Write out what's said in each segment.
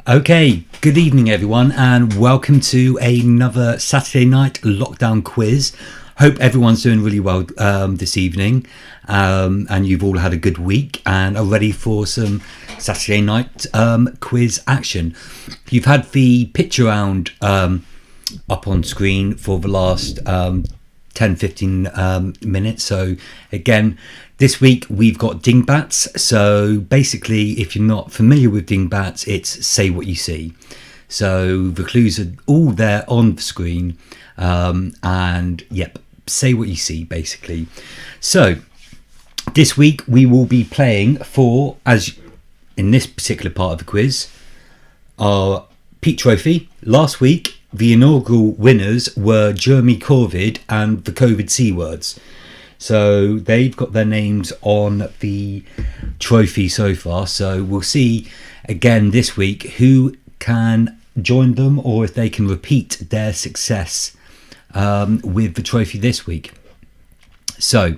Okay, good evening everyone, and welcome to another Saturday night lockdown quiz. Hope everyone's doing really well this evening, and you've all had a good week and are ready for some Saturday night quiz action. You've had the picture round up on screen for the last 10-15 minutes. So again, this week we've got dingbats. So basically, if you're not familiar with dingbats, it's say what you see. So the clues are all there on the screen, and yep, say what you see basically. So this week we will be playing for, as in this particular part of the quiz, our Pete Trophy. Last week the inaugural winners were Jeremy Corvid and the COVID C words. So they've got their names on the trophy so far. So we'll see again this week who can join them or if they can repeat their success with the trophy this week. So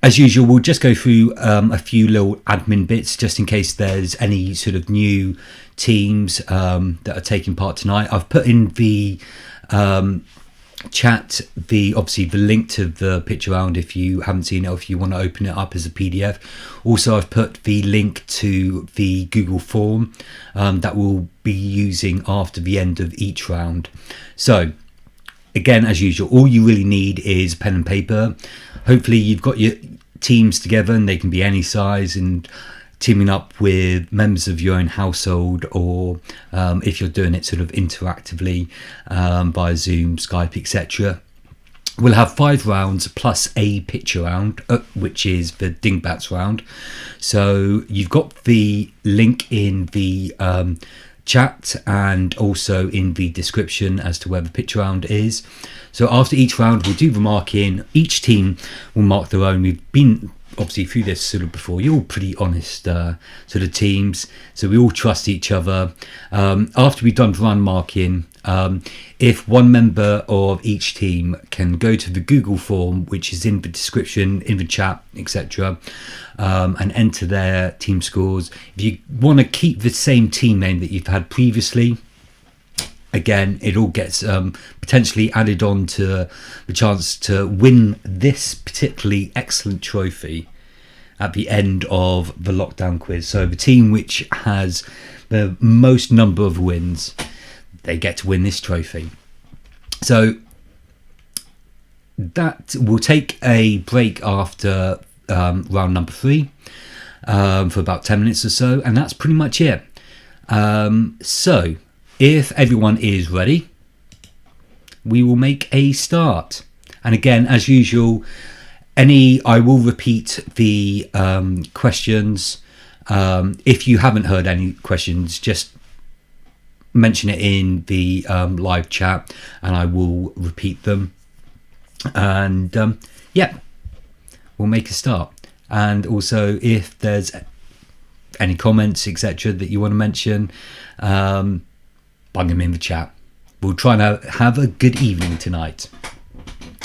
as usual, we'll just go through a few little admin bits just in case there's any sort of new teams that are taking part tonight. I've put in the chat obviously the link to the picture round if you haven't seen it or if you want to open it up as a PDF. Also, I've put the link to the Google form that we'll be using after the end of each round. So again, as usual, all you really need is pen and paper. Hopefully you've got your teams together and they can be any size, and teaming up with members of your own household, or if you're doing it sort of interactively via Zoom, Skype, etc. We'll have 5 rounds plus a picture round, which is the dingbats round. So you've got the link in the chat and also in the description as to where the picture round is. So after each round we'll do the marking. Each team will mark their own. We've been obviously through this sort of before. You're all pretty honest sort of teams, so we all trust each other. After we've done the round marking, if one member of each team can go to the Google form, which is in the description, in the chat, etc., and enter their team scores. If you want to keep the same team name that you've had previously, again, it all gets potentially added on to the chance to win this particularly excellent trophy at the end of the lockdown quiz. So the team which has the most number of wins, they get to win this trophy. So that will take a break after round number 3 for about 10 minutes or so, and that's pretty much it. So if everyone is ready, we will make a start. And again, as usual, I will repeat the questions. If you haven't heard any questions, just mention it in the live chat and I will repeat them. And yeah, we'll make a start. And also, if there's any comments, etc., that you want to mention, bung them in the chat. We'll try and have a good evening tonight.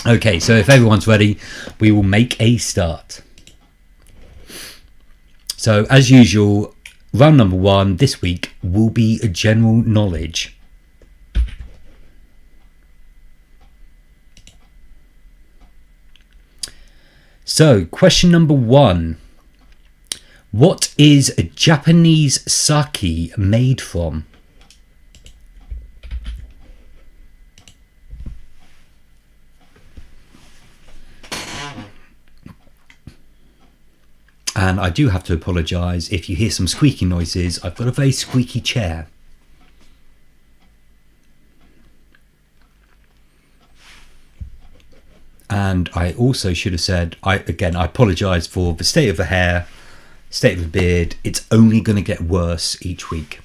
Okay, so if everyone's ready, we will make a start. So as usual, round number 1 this week will be general knowledge. So question number 1. What is a Japanese sake made from? And I do have to apologise if you hear some squeaky noises. I've got a very squeaky chair. And I also should have said, I apologise for the state of the hair, state of the beard. It's only going to get worse each week.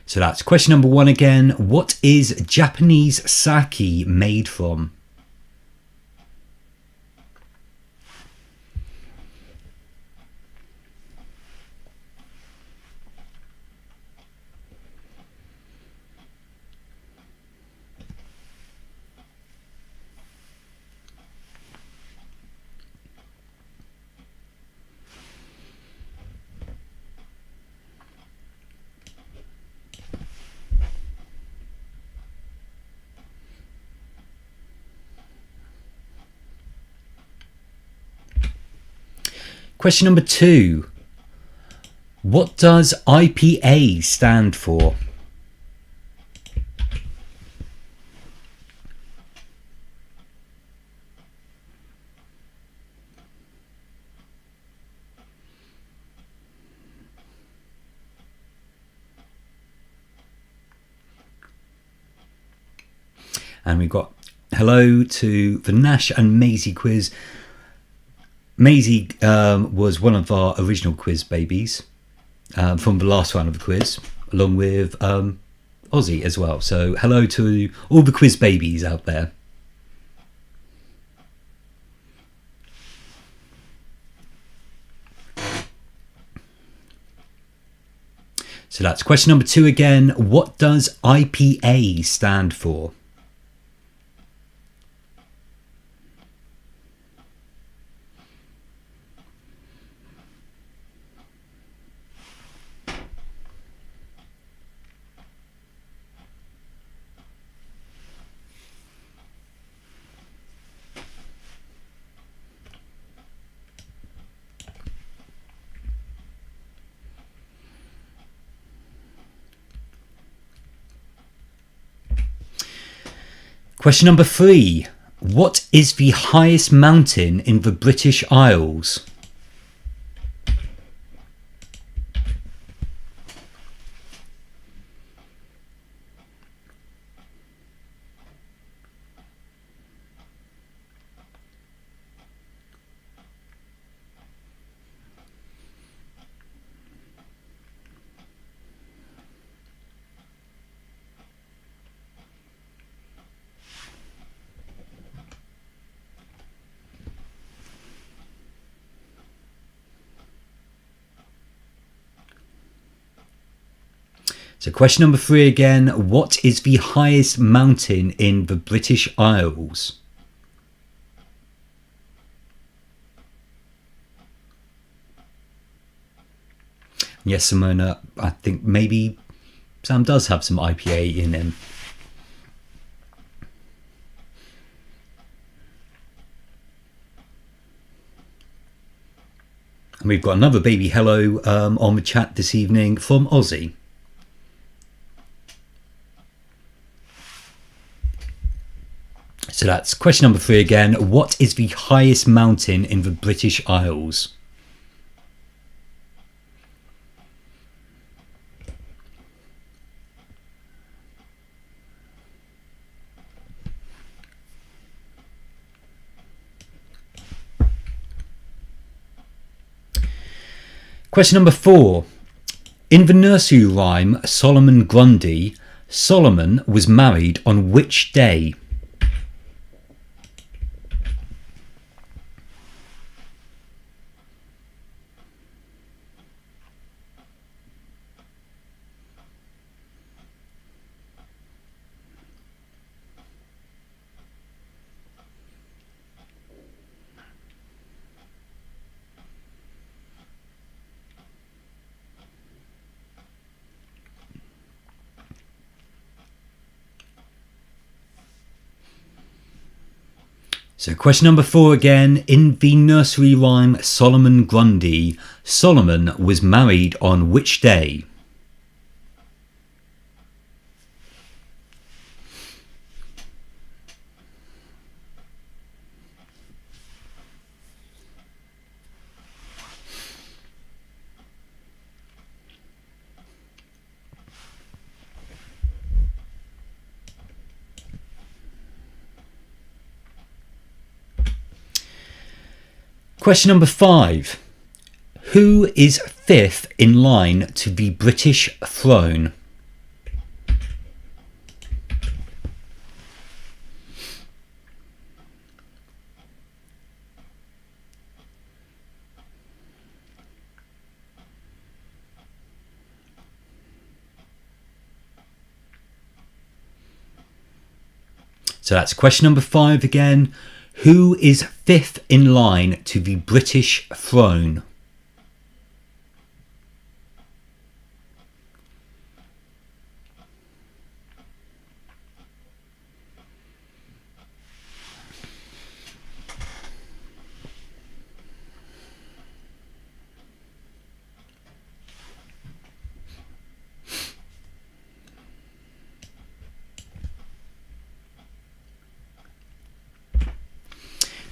So that's question number 1 again. What is Japanese sake made from? Question number 2. What does IPA stand for? And we've got hello to the Nash and Maisie quiz. Maisie was one of our original quiz babies from the last round of the quiz, along with Ozzy as well. So hello to all the quiz babies out there. So that's question number 2 again. What does IPA stand for? Question number 3. What is the highest mountain in the British Isles? So question number 3 again. What is the highest mountain in the British Isles? Yes, Simona, I think maybe Sam does have some IPA in him. And we've got another baby hello on the chat this evening from Ozzy. So that's question number 3 again. What is the highest mountain in the British Isles? Question number 4. In the nursery rhyme Solomon Grundy, Solomon was married on which day? So question number 4 again. In the nursery rhyme Solomon Grundy, Solomon was married on which day? Question number 5. Who is 5th in line to the British throne? So that's question number 5 again. Who is 5th in line to the British throne?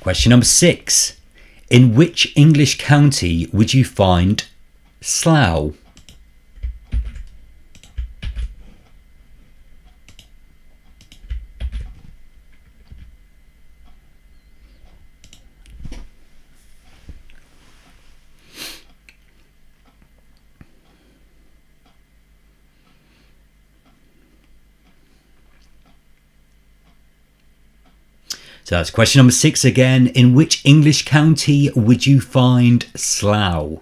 Question number 6. In which English county would you find Slough? So that's question number 6 again. In which English county would you find Slough?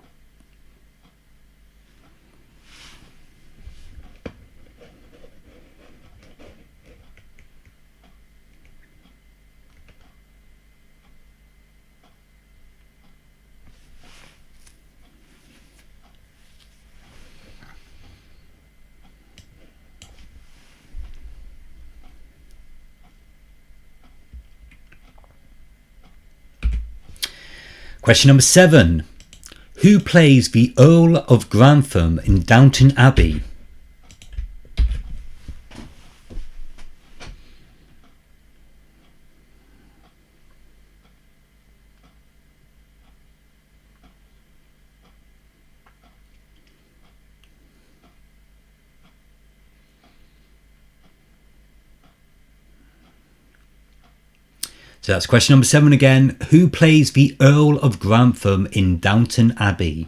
Question number 7. Who plays the Earl of Grantham in Downton Abbey? So that's question number 7 again. Who plays the Earl of Grantham in Downton Abbey?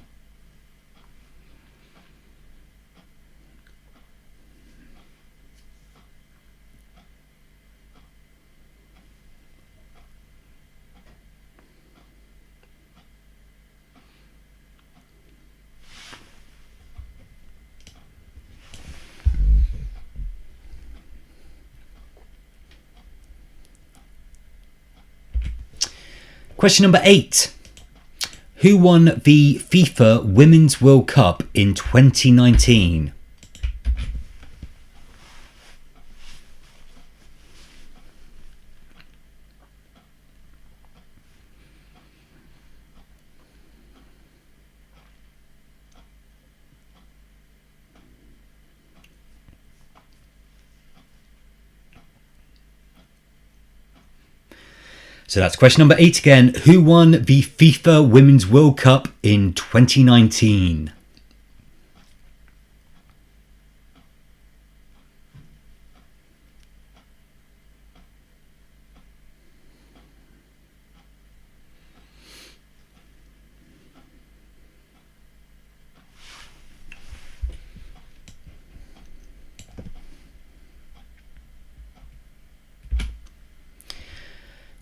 Question number 8. Who won the FIFA Women's World Cup in 2019? So that's question number 8 again. Who won the FIFA Women's World Cup in 2019?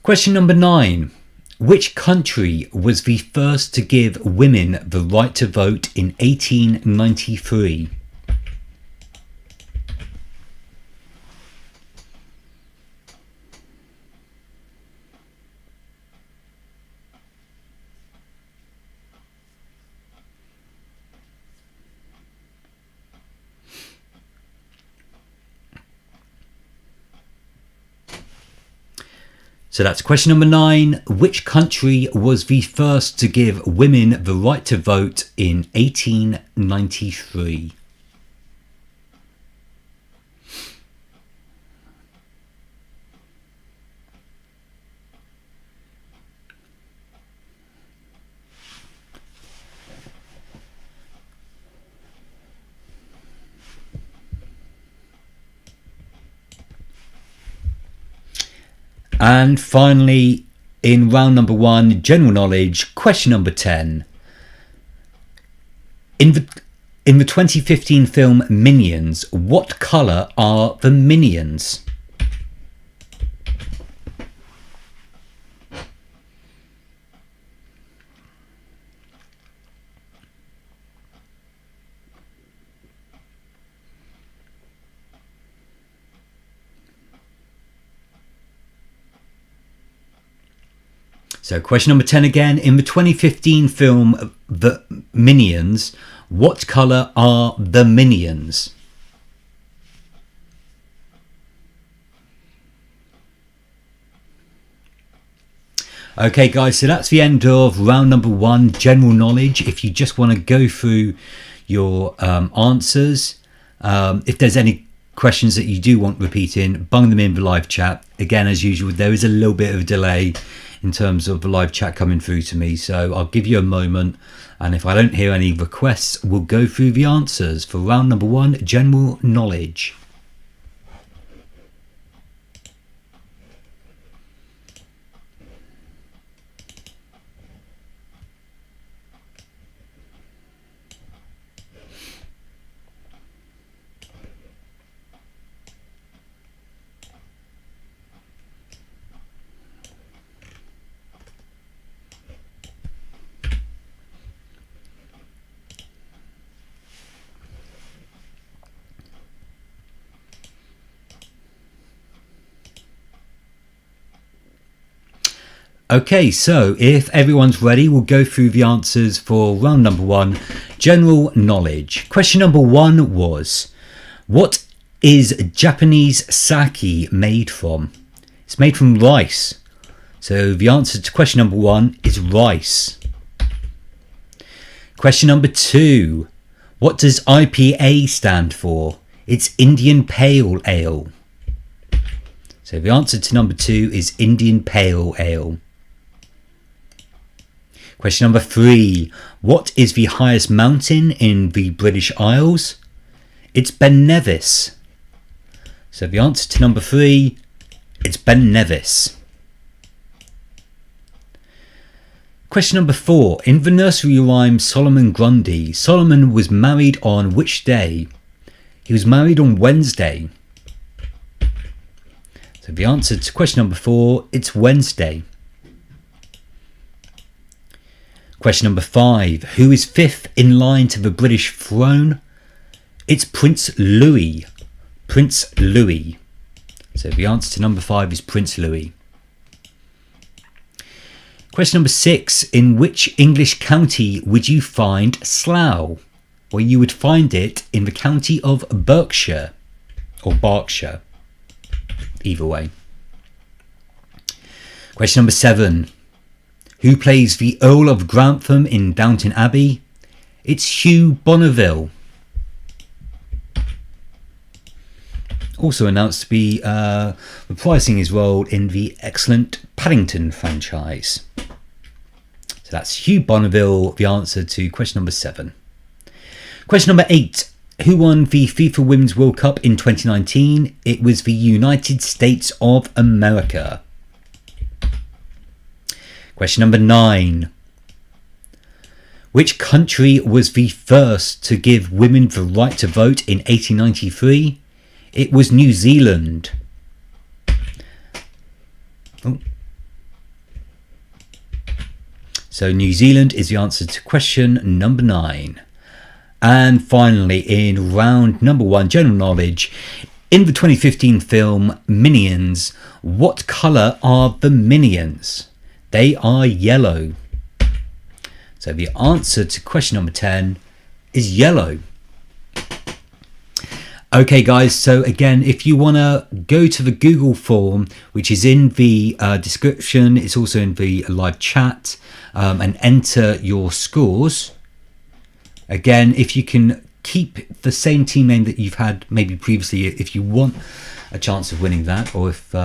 Question number 9. Which country was the first to give women the right to vote in 1893? So that's question number 9. Which country was the first to give women the right to vote in 1893? And finally, in round number 1, general knowledge, question number 10. In the 2015 film Minions, what colour are the Minions? So question number 10 again. In the 2015 film The Minions, what colour are the Minions? Okay guys, so that's the end of round number 1, general knowledge. If you just want to go through your answers, if there's any questions that you do want repeating, bung them in the live chat. Again, as usual, there is a little bit of a delay in terms of the live chat coming through to me. So I'll give you a moment, and if I don't hear any requests, we'll go through the answers for round number 1, general knowledge. Okay, so if everyone's ready, we'll go through the answers for round number 1, general knowledge. Question number 1 was, what is Japanese sake made from? It's made from rice. So the answer to question number 1 is rice. Question number 2, what does IPA stand for? It's Indian Pale Ale. So the answer to number 2 is Indian Pale Ale. Question number 3. What is the highest mountain in the British Isles? It's Ben Nevis. So the answer to number 3, it's Ben Nevis. Question number 4. In the nursery rhyme Solomon Grundy, Solomon was married on which day? He was married on Wednesday. So the answer to question number 4, it's Wednesday. Question number 5. Who is 5th in line to the British throne? It's Prince Louis. Prince Louis. So the answer to number 5 is Prince Louis. Question number 6. In which English county would you find Slough? Well, you would find it in the county of Berkshire. Or Berkshire. Either way. Question number 7. Who plays the Earl of Grantham in Downton Abbey? It's Hugh Bonneville. Also announced to be reprising his role in the excellent Paddington franchise. So that's Hugh Bonneville, the answer to question number 7. Question number 8. Who won the FIFA Women's World Cup in 2019? It was the United States of America. Question number 9. Which country was the first to give women the right to vote in 1893? It was New Zealand. Oh. So New Zealand is the answer to question number 9. And finally, in round number 1, general knowledge, in the 2015 film Minions, what colour are the Minions? They are yellow. So the answer to question number 10 is yellow. Okay guys, so again, if you want to go to the Google form, which is in the description, it's also in the live chat, and enter your scores. Again, if you can keep the same team name that you've had maybe previously, if you want a chance of winning that, or if...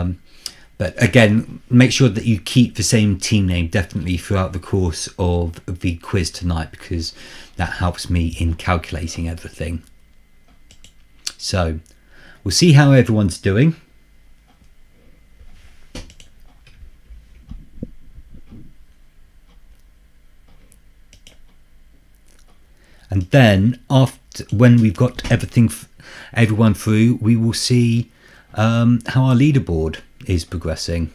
But again, make sure that you keep the same team name definitely throughout the course of the quiz tonight, because that helps me in calculating everything. So we'll see how everyone's doing. And then after, when we've got everyone through, we will see how our leaderboard is progressing.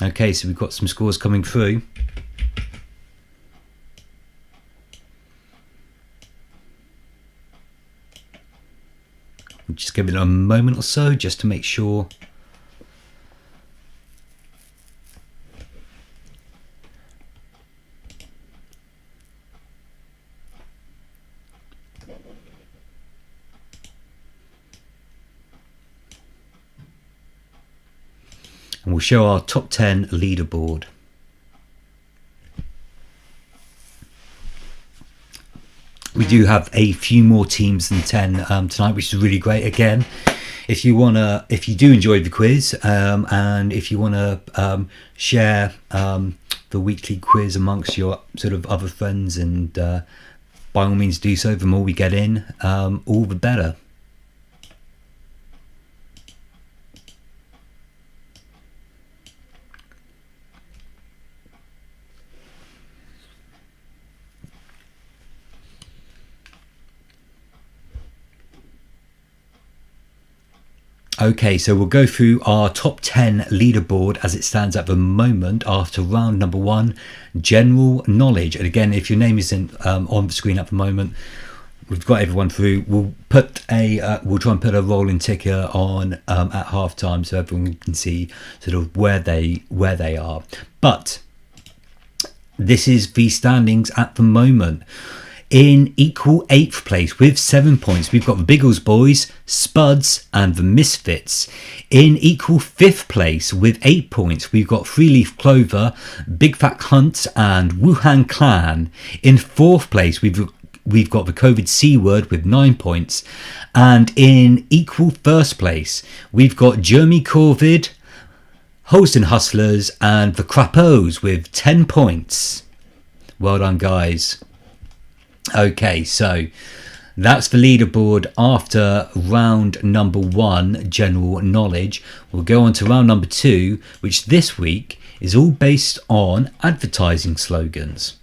Okay, so we've got some scores coming through. Just give it a moment or so just to make sure. and we'll show our top 10 leaderboard. We do have a few more teams than 10 tonight, which is really great. Again, if you do enjoy the quiz, and if you wanna share the weekly quiz amongst your sort of other friends, and by all means do so. The more we get in, all the better. Okay, so we'll go through our top 10 leaderboard as it stands at the moment after round number 1, general knowledge. And again, if your name isn't on the screen at the moment, we've got everyone through. We'll try and put a rolling ticker on at half time so everyone can see sort of where they are. But this is the standings at the moment. In equal 8th place with 7 points, we've got the Biggles Boys, Spuds and the Misfits. In equal 5th place with 8 points, we've got Three Leaf Clover, Big Fat Hunt and Wuhan Clan. In 4th place, we've got the COVID C Word with 9 points. And in equal 1st place, we've got Jeremy Corvid, Holston Hustlers and the Crapos with 10 points. Well done, guys. Okay, so that's the leaderboard after round number 1, general knowledge. We'll go on to round number 2, which this week is all based on advertising slogans.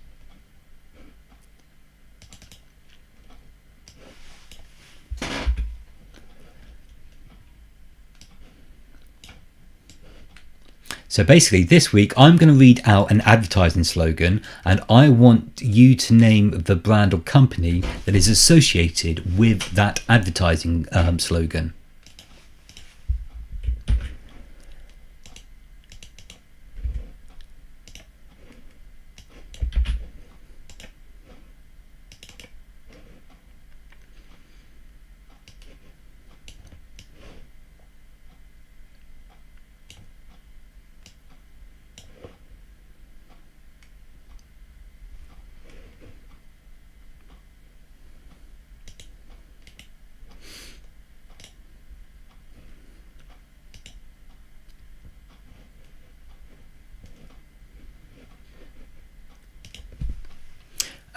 So basically this week I'm going to read out an advertising slogan, and I want you to name the brand or company that is associated with that advertising slogan.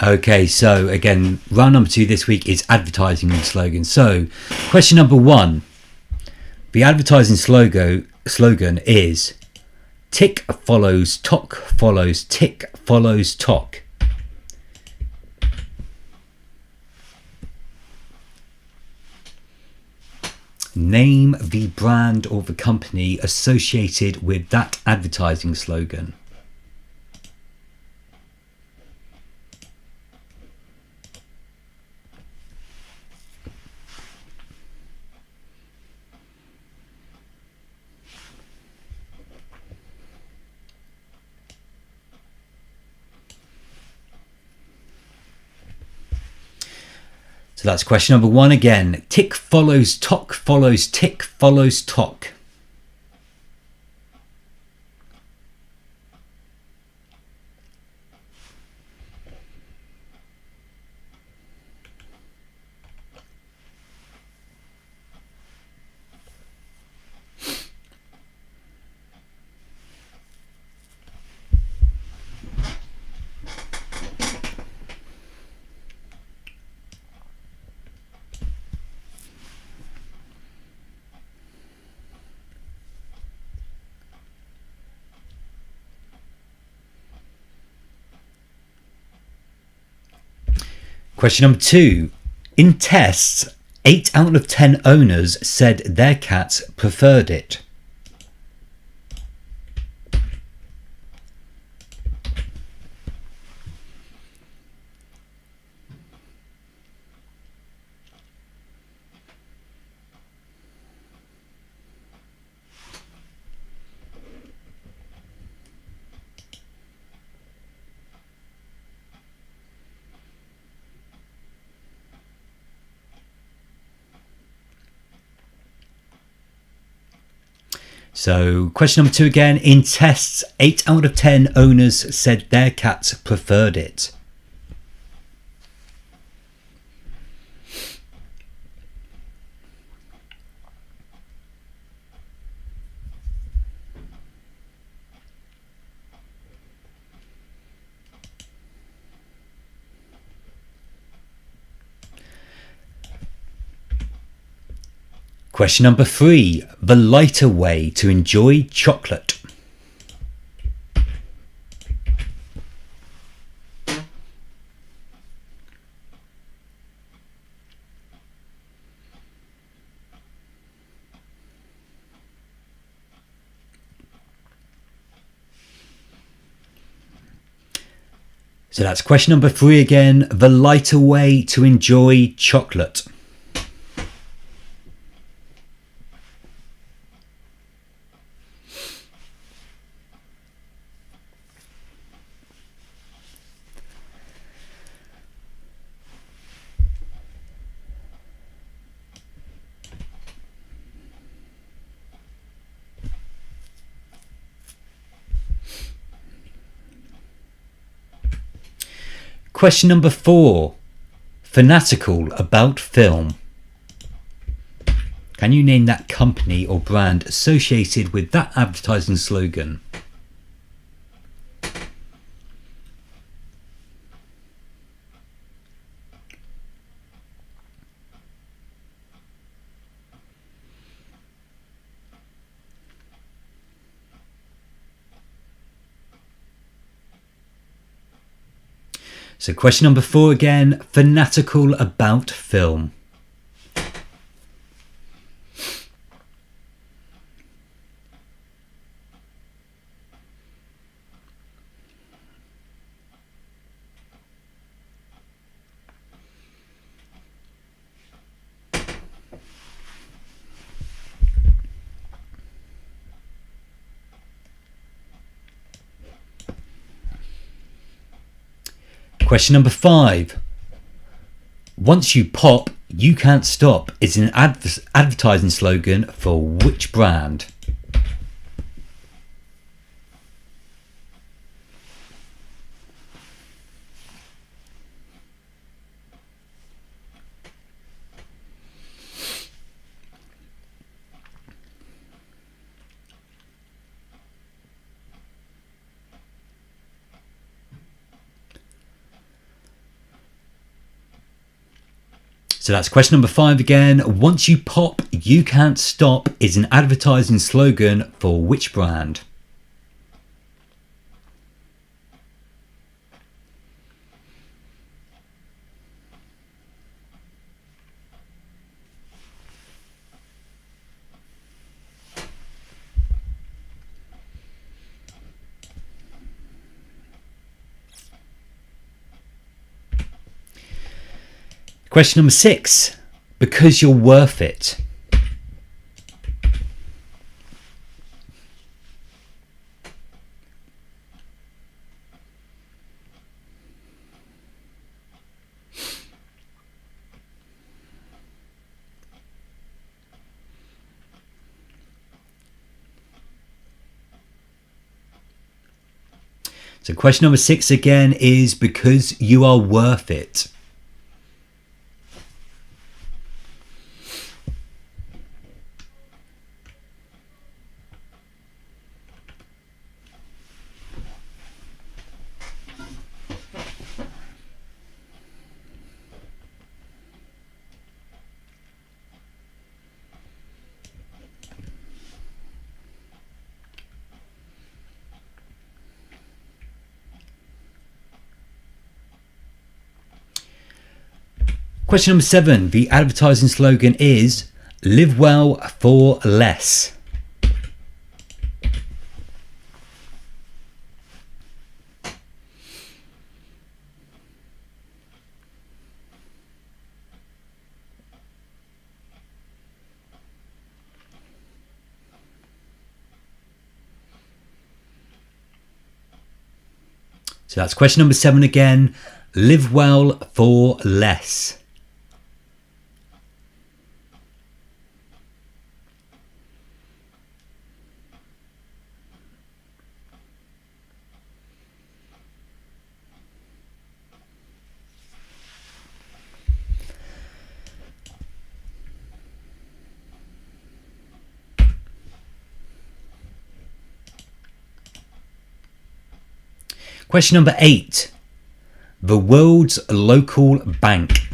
Okay, so again, round number 2 this week is advertising slogans. So, question number 1. The advertising slogan is tick follows tock follows tick follows tock. Name the brand or the company associated with that advertising slogan. So that's question number 1 again. Tick follows tock follows tick follows tock. Question number 2. In tests, 8 out of 10 owners said their cats preferred it. So question number 2 again. In tests, 8 out of 10 owners said their cats preferred it. Question number 3. The lighter way to enjoy chocolate. So that's question number 3 again. The lighter way to enjoy chocolate. Question number 4. Fanatical about film. Can you name that company or brand associated with that advertising slogan? So question number 4 again, fanatical about film. Question number 5. Once you pop, you can't stop is an advertising slogan for which brand? So that's question number 5 again. Once you pop, you can't stop is an advertising slogan for which brand? Question number 6. Because you're worth it. So question number 6 again is because you are worth it. Question number 7. The advertising slogan is live well for less. So that's question number 7 again. Live well for less. Question number 8. The world's local bank.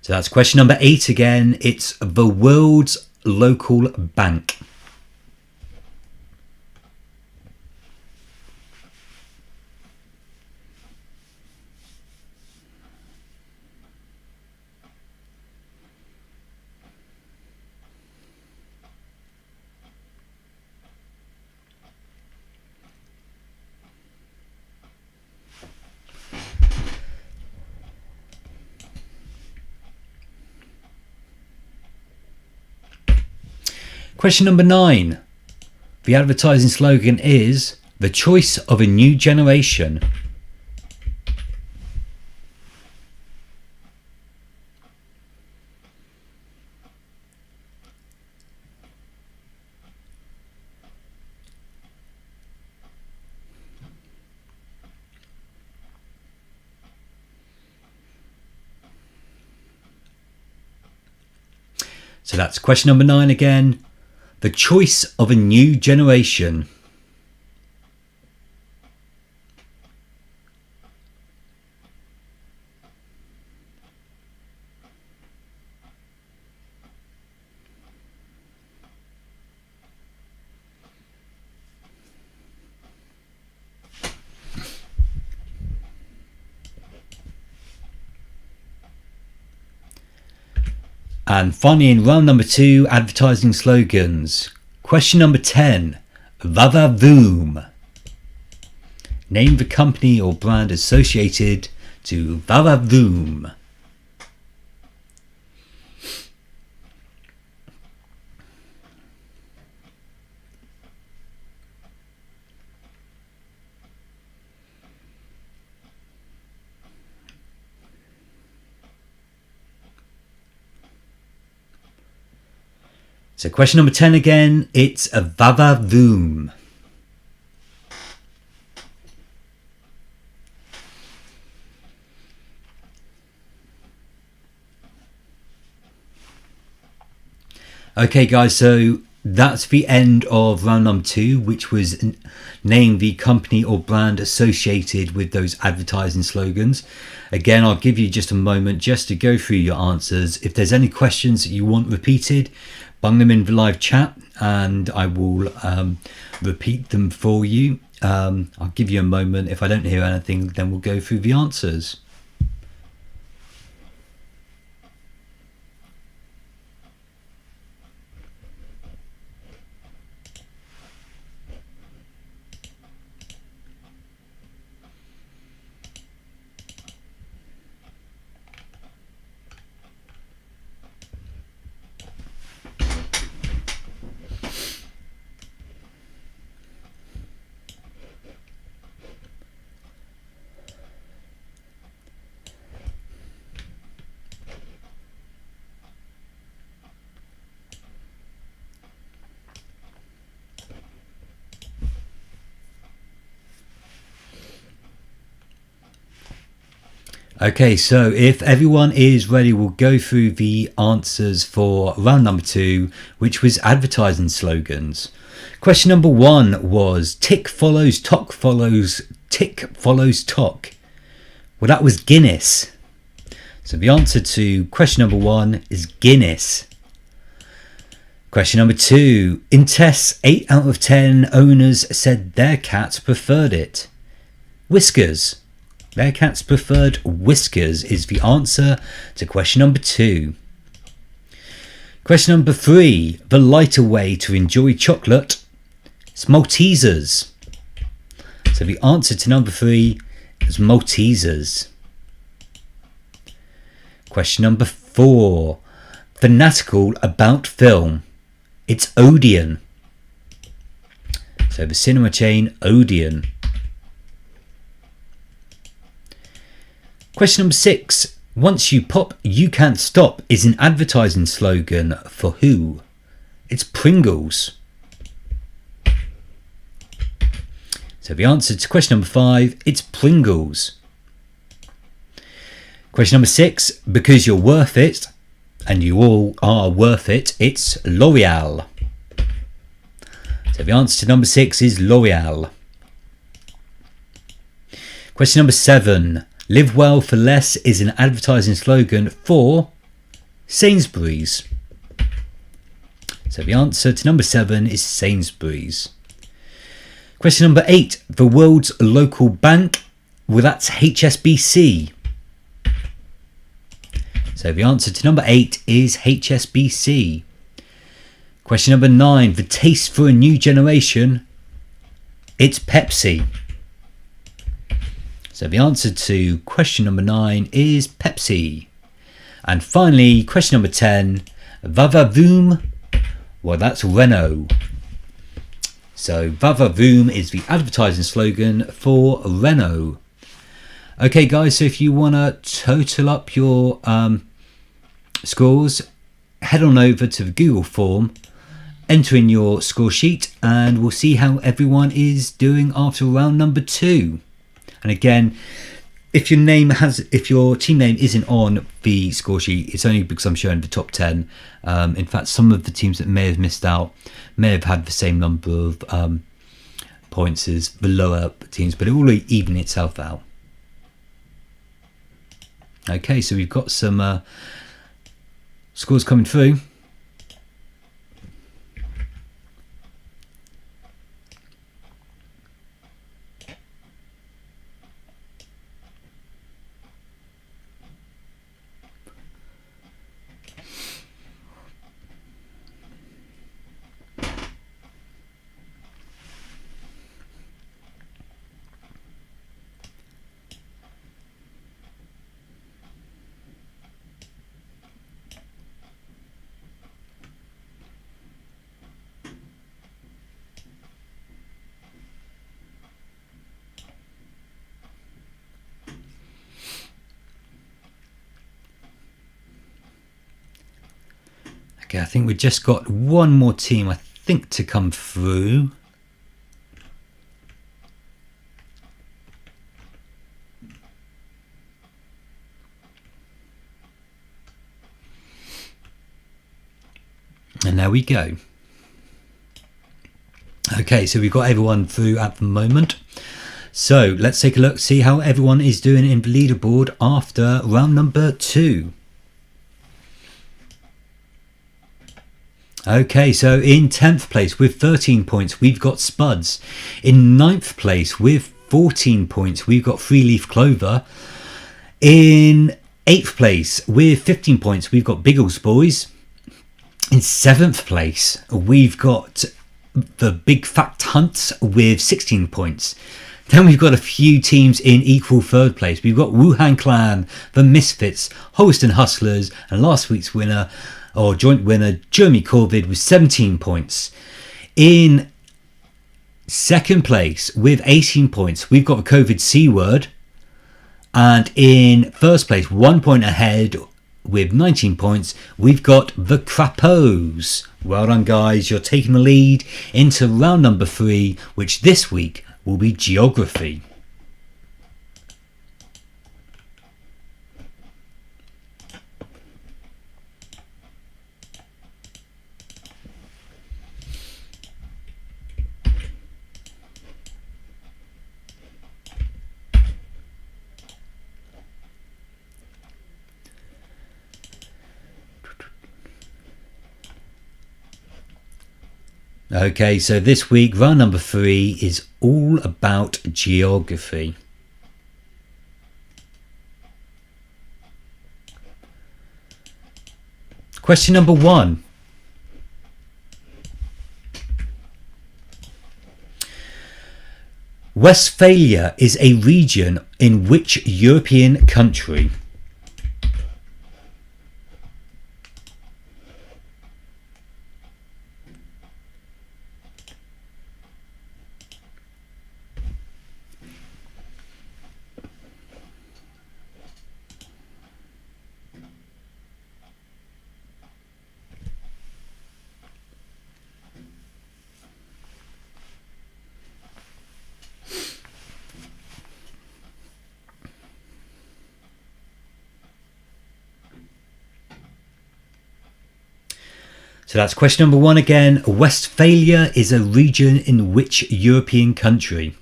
So that's question number 8 again. It's the world's local bank. Question number 9. The advertising slogan is the choice of a new generation. So that's question number 9 again. The choice of a new generation. And finally, in round number 2, advertising slogans. Question number 10, Vavavoom. Name the company or brand associated to Vavavoom. So question number 10 again, it's a Vavavoom. Okay guys, so that's the end of round number 2, which was name the company or brand associated with those advertising slogans. Again, I'll give you just a moment just to go through your answers. If there's any questions that you want repeated, bung them in the live chat and I will repeat them for you. I'll give you a moment. If I don't hear anything, then we'll go through the answers. Okay, so if everyone is ready, we'll go through the answers for round number 2, which was advertising slogans. Question number 1 was tick follows tock follows tick follows tock. Well, that was Guinness. So the answer to question number 1 is Guinness. Question number 2, in tests 8 out of 10 owners said their cats preferred it. Whiskers. Their cats preferred Whiskers is the answer to question number 2. Question number 3, the lighter way to enjoy chocolate is Maltesers. So the answer to number 3 is Maltesers. Question number 4, fanatical about film, it's Odeon. So the cinema chain Odeon. Question number 6, Once you pop, you can't stop is an advertising slogan for who? It's Pringles. So the answer to question number 5, it's Pringles. Question number 6, because you're worth it, and you all are worth it, it's L'Oreal. So the answer to number 6 is L'Oreal. Question number 7, live well for less is an advertising slogan for Sainsbury's. So the answer to number 7 is Sainsbury's. Question number 8, the world's local bank, well that's HSBC. So the answer to number 8 is HSBC. Question number 9, the taste for a new generation, it's Pepsi. So the answer to question number 9 is Pepsi. And finally, question number 10, Vavavoom, well that's Renault. So Vavavoom is the advertising slogan for Renault. Okay guys, so if you want to total up your scores, head on over to the Google form, enter in your score sheet, and we'll see how everyone is doing after round number 2. And again, if your team name isn't on the score sheet, it's only because I'm showing the top 10. In fact, some of the teams that may have missed out may have had the same number of points as the lower teams, but it will even itself out. Okay, so we've got some scores coming through. Okay, I think we've just got one more team, I think, to come through. And there we go. Okay, so we've got everyone through at the moment. So let's take a look, see how everyone is doing in the leaderboard after round number 2. Okay, so in 10th place with 13 points, we've got Spuds. In 9th place with 14 points, we've got Three Leaf Clover. In 8th place with 15 points, we've got Biggles Boys. In 7th place, we've got the Big Fat Hunts with 16 points. Then we've got a few teams in equal 3rd place. We've got Wuhan Clan, the Misfits, Holston Hustlers, and last week's winner, or joint winner, Jeremy Corvid with 17 points. In 2nd place with 18 points, we've got the COVID C word. And in 1st place, 1 point ahead with 19 points, we've got the Crapos. Well done guys, you're taking the lead into round number 3, which this week will be geography. Okay, so this week, round number 3 is all about geography. Question number 1. Westphalia is a region in which European country? So that's question number 1 again. Westphalia is a region in which European country?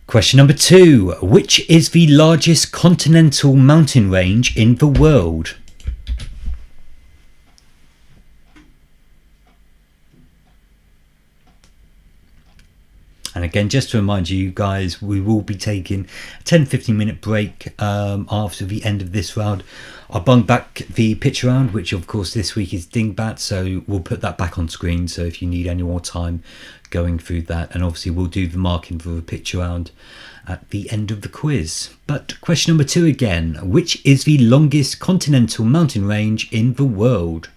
Question number 2. Which is the largest continental mountain range in the world? And again, just to remind you guys, we will be taking a 10-15 minute break after the end of this round. I'll bung back the pitch round, which of course this week is Dingbat, so we'll put that back on screen. So if you need any more time going through that, and obviously we'll do the marking for the pitch round at the end of the quiz. But question number 2 again, which is the longest continental mountain range in the world?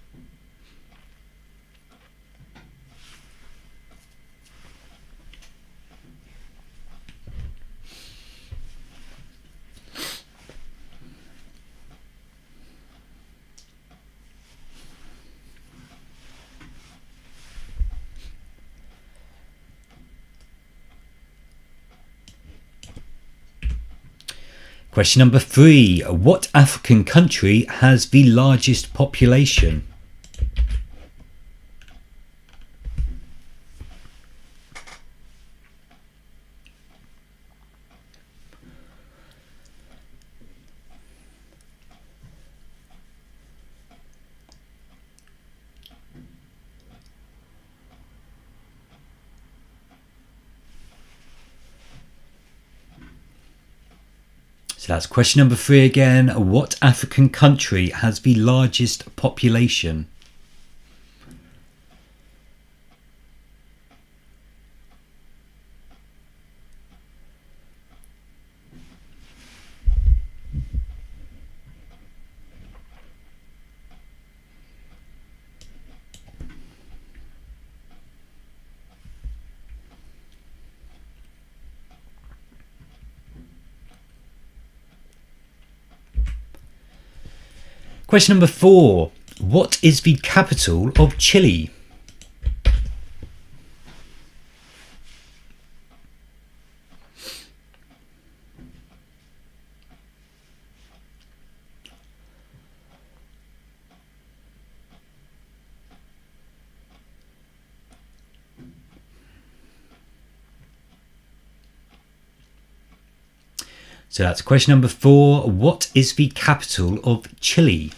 Question number 3. What African country has the largest population? So that's question number 3 again. What African country has the largest population? Question number 4. What is the capital of Chile? So that's question number 4. What is the capital of Chile?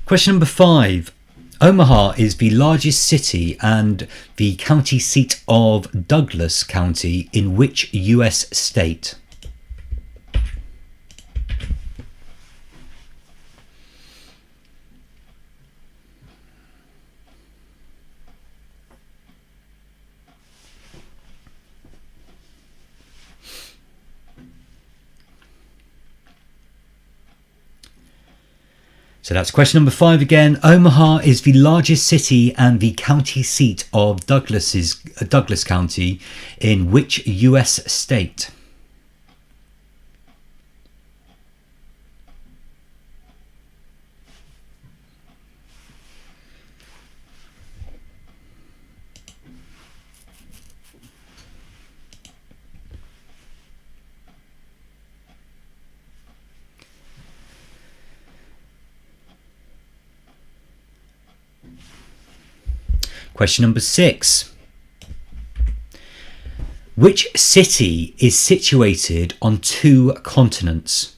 Question number 5. Omaha is the largest city and the county seat of Douglas County in which US state? So that's question number 5 again. Omaha is the largest city and the county seat of Douglas County in which US state? Question number 6. Which city is situated on 2 continents?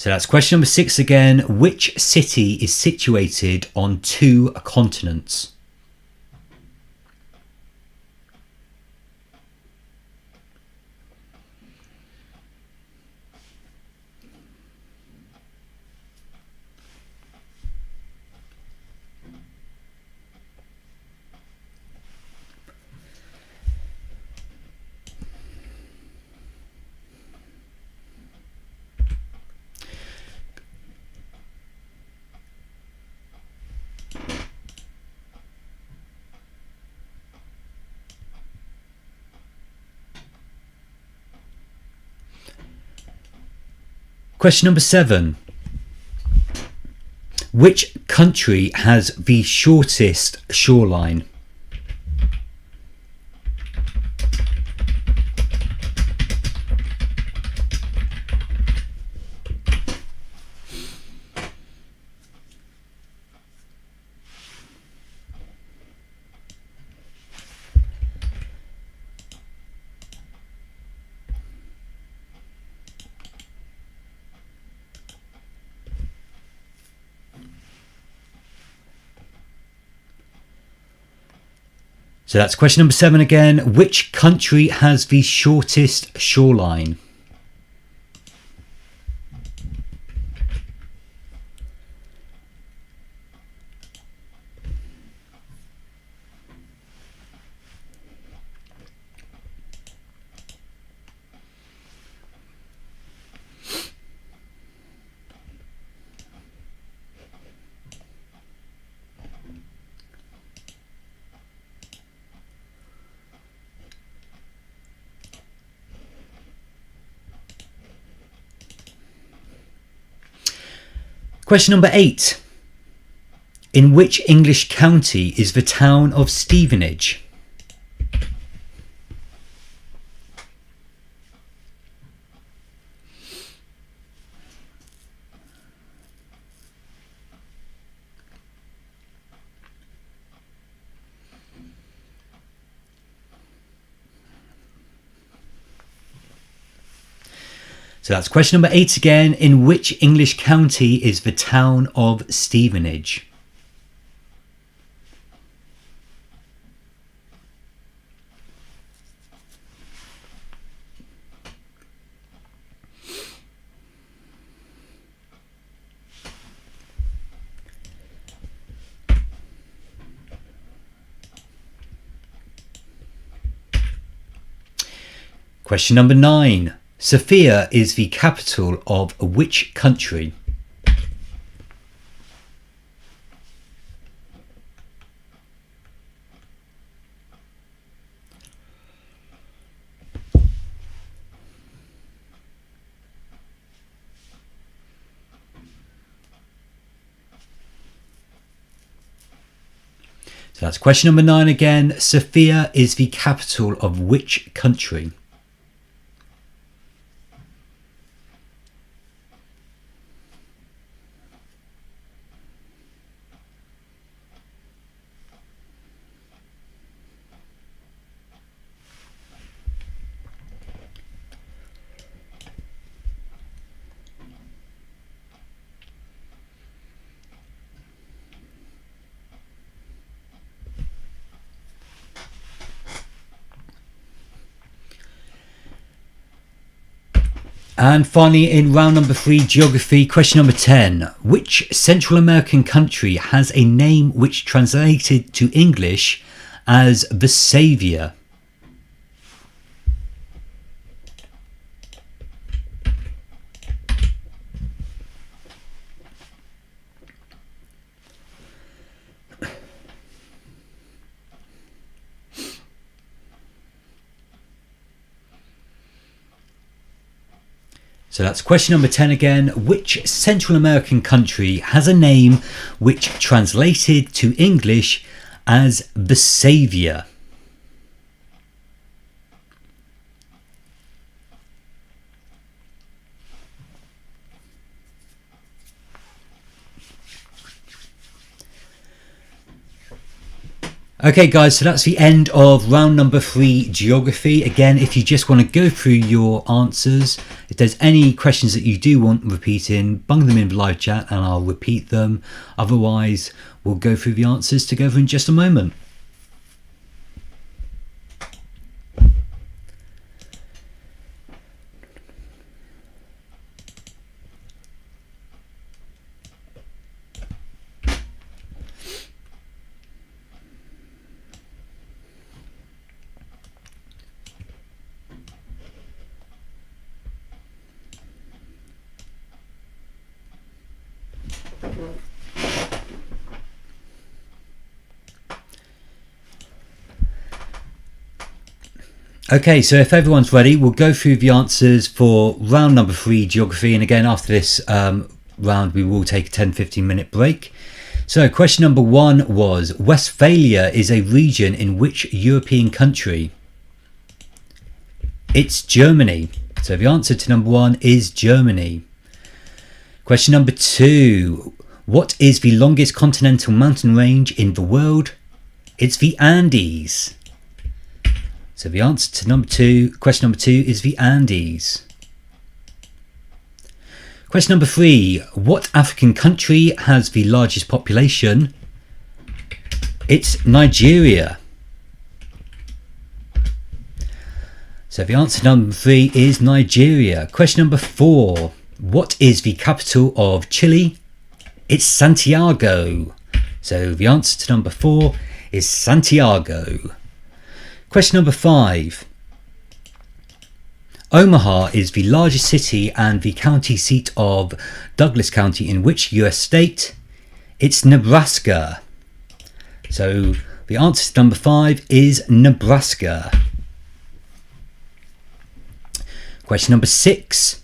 So that's question number 6 again. Which city is situated on 2 continents? Question number 7. Which country has the shortest shoreline? So that's question number 7 again. Which country has the shortest shoreline? Question number 8. In which English county is the town of Stevenage? So that's question number 8 again. In which English county is the town of Stevenage? Question number 9. Sofia is the capital of which country? So that's question number 9 again. Sofia is the capital of which country? And finally, in round number 3, geography, question number 10. Which Central American country has a name which translated to English as the Saviour? So that's question number 10 again. Which Central American country has a name which translated to English as the Saviour? Okay guys, so that's the end of round number 3, geography. Again, if you just want to go through your answers, if there's any questions that you do want repeating, bung them in the live chat and I'll repeat them. Otherwise, we'll go through the answers together in just a moment. Okay, so if everyone's ready, we'll go through the answers for round number 3, geography. And again, after this round, we will take a 10-15 minute break. So question number 1 was, Westphalia is a region in which European country? It's Germany. So the answer to number 1 is Germany. Question number 2, what is the longest continental mountain range in the world? It's the Andes. So the answer to number 2, question number 2 is the Andes. Question number 3, what African country has the largest population? It's Nigeria. So the answer to number 3 is Nigeria. Question number 4, what is the capital of Chile? It's Santiago. So the answer to number 4 is Santiago. Question number 5. Omaha is the largest city and the county seat of Douglas County in which US state? It's Nebraska. So the answer to number 5 is Nebraska. Question number 6.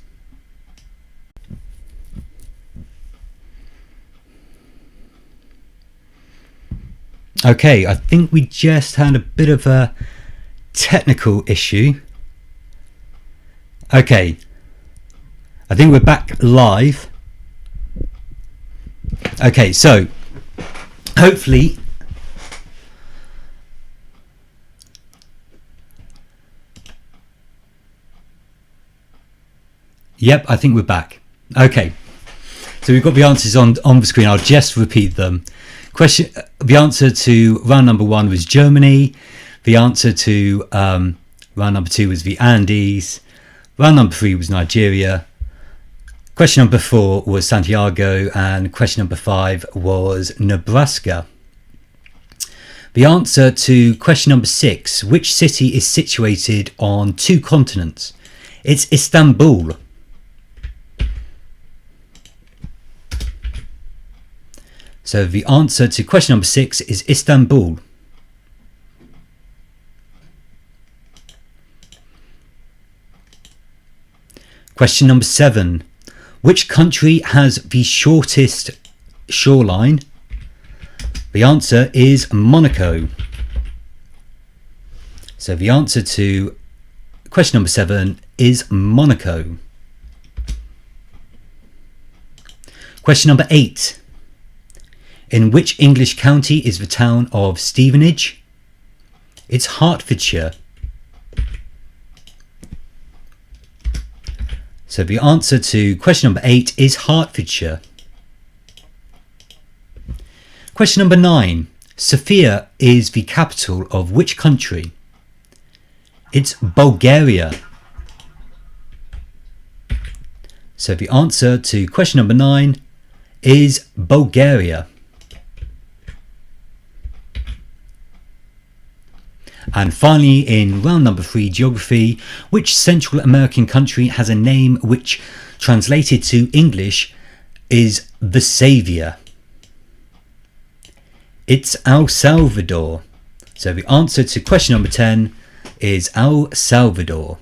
Okay, I think we just had a bit of a technical issue. Okay, I think we're back live. Okay, so hopefully yep, I think we're back. Okay, so we've got the answers on the screen. I'll just repeat them. The answer to round number 1 was Germany. The answer to round number 2 was the Andes. Round number 3 was Nigeria. Question number 4 was Santiago, and question number 5 was Nebraska. The answer to question number 6, which city is situated on 2 continents? It's Istanbul. So the answer to question number 6 is Istanbul. Question number 7. Which country has the shortest shoreline? The answer is Monaco. So the answer to question number 7 is Monaco. Question number 8. In which English county is the town of Stevenage? It's Hertfordshire. So the answer to question number 8 is Hertfordshire. Question number 9. Sofia is the capital of which country? It's Bulgaria. So the answer to question number 9 is Bulgaria. And finally, in round number 3, geography, which Central American country has a name which, translated to English, is the Saviour? It's El Salvador. So the answer to question number 10 is El Salvador.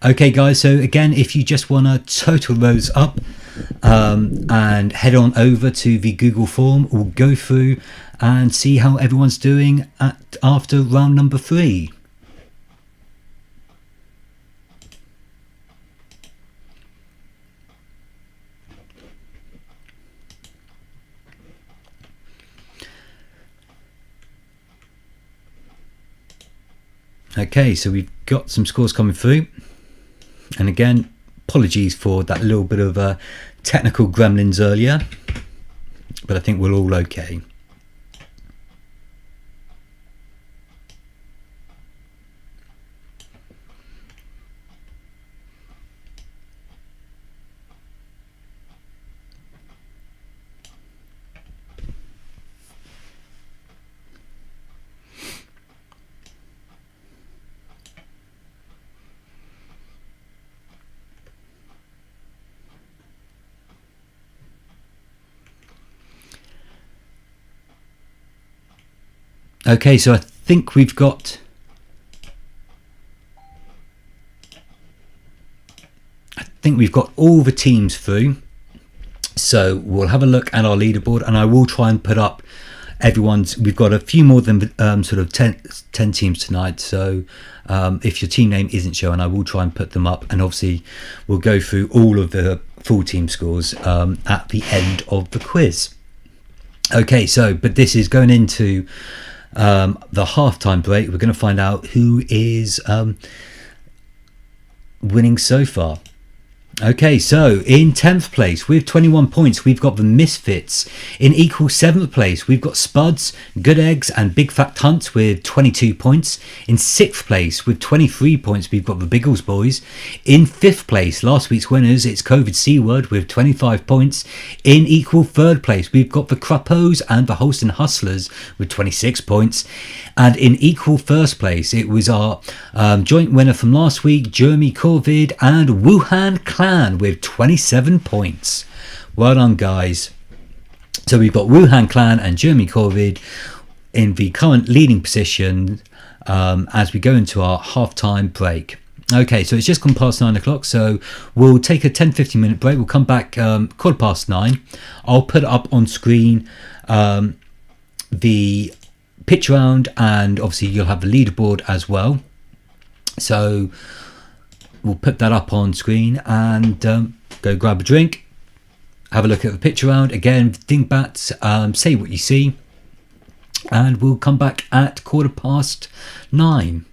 Okay guys, so again, if you just want to total those up and head on over to the Google form, we'll go through and see how everyone's doing after round number 3. Okay, so we've got some scores coming through, and again, apologies for that little bit of technical gremlins earlier, but I think we're all okay. Okay, so I think we've got all the teams through. So we'll have a look at our leaderboard, and I will try and put up everyone's. We've got a few more than sort of 10 teams tonight. So if your team name isn't shown, I will try and put them up, and obviously we'll go through all of the full team scores at the end of the quiz. Okay, so but this is going into the halftime break. We're going to find out who is winning so far. Okay, so in 10th place with 21 points, we've got the Misfits. In equal 7th place, we've got Spuds, Good Eggs, and Big Fat Cunts with 22 points. In 6th place with 23 points, we've got the Biggles Boys. In 5th place, last week's winners, it's COVID C Word with 25 points. In equal 3rd place, we've got the Crappos and the Holston Hustlers with 26 points. And in equal 1st place, it was our joint winner from last week, Jeremy Corvid and Wuhan Clan with 27 points. Well done, guys. So we've got Wuhan Clan and Jeremy Corvid in the current leading position as we go into our halftime break. Okay, so it's just gone past 9 o'clock, so we'll take a 10-15 minute break. We'll come back 9:15. I'll put up on screen the pitch round, and obviously you'll have the leaderboard as well. So we'll put that up on screen, and go grab a drink, have a look at the pitch around again, think back, say what you see, and we'll come back at 9:15.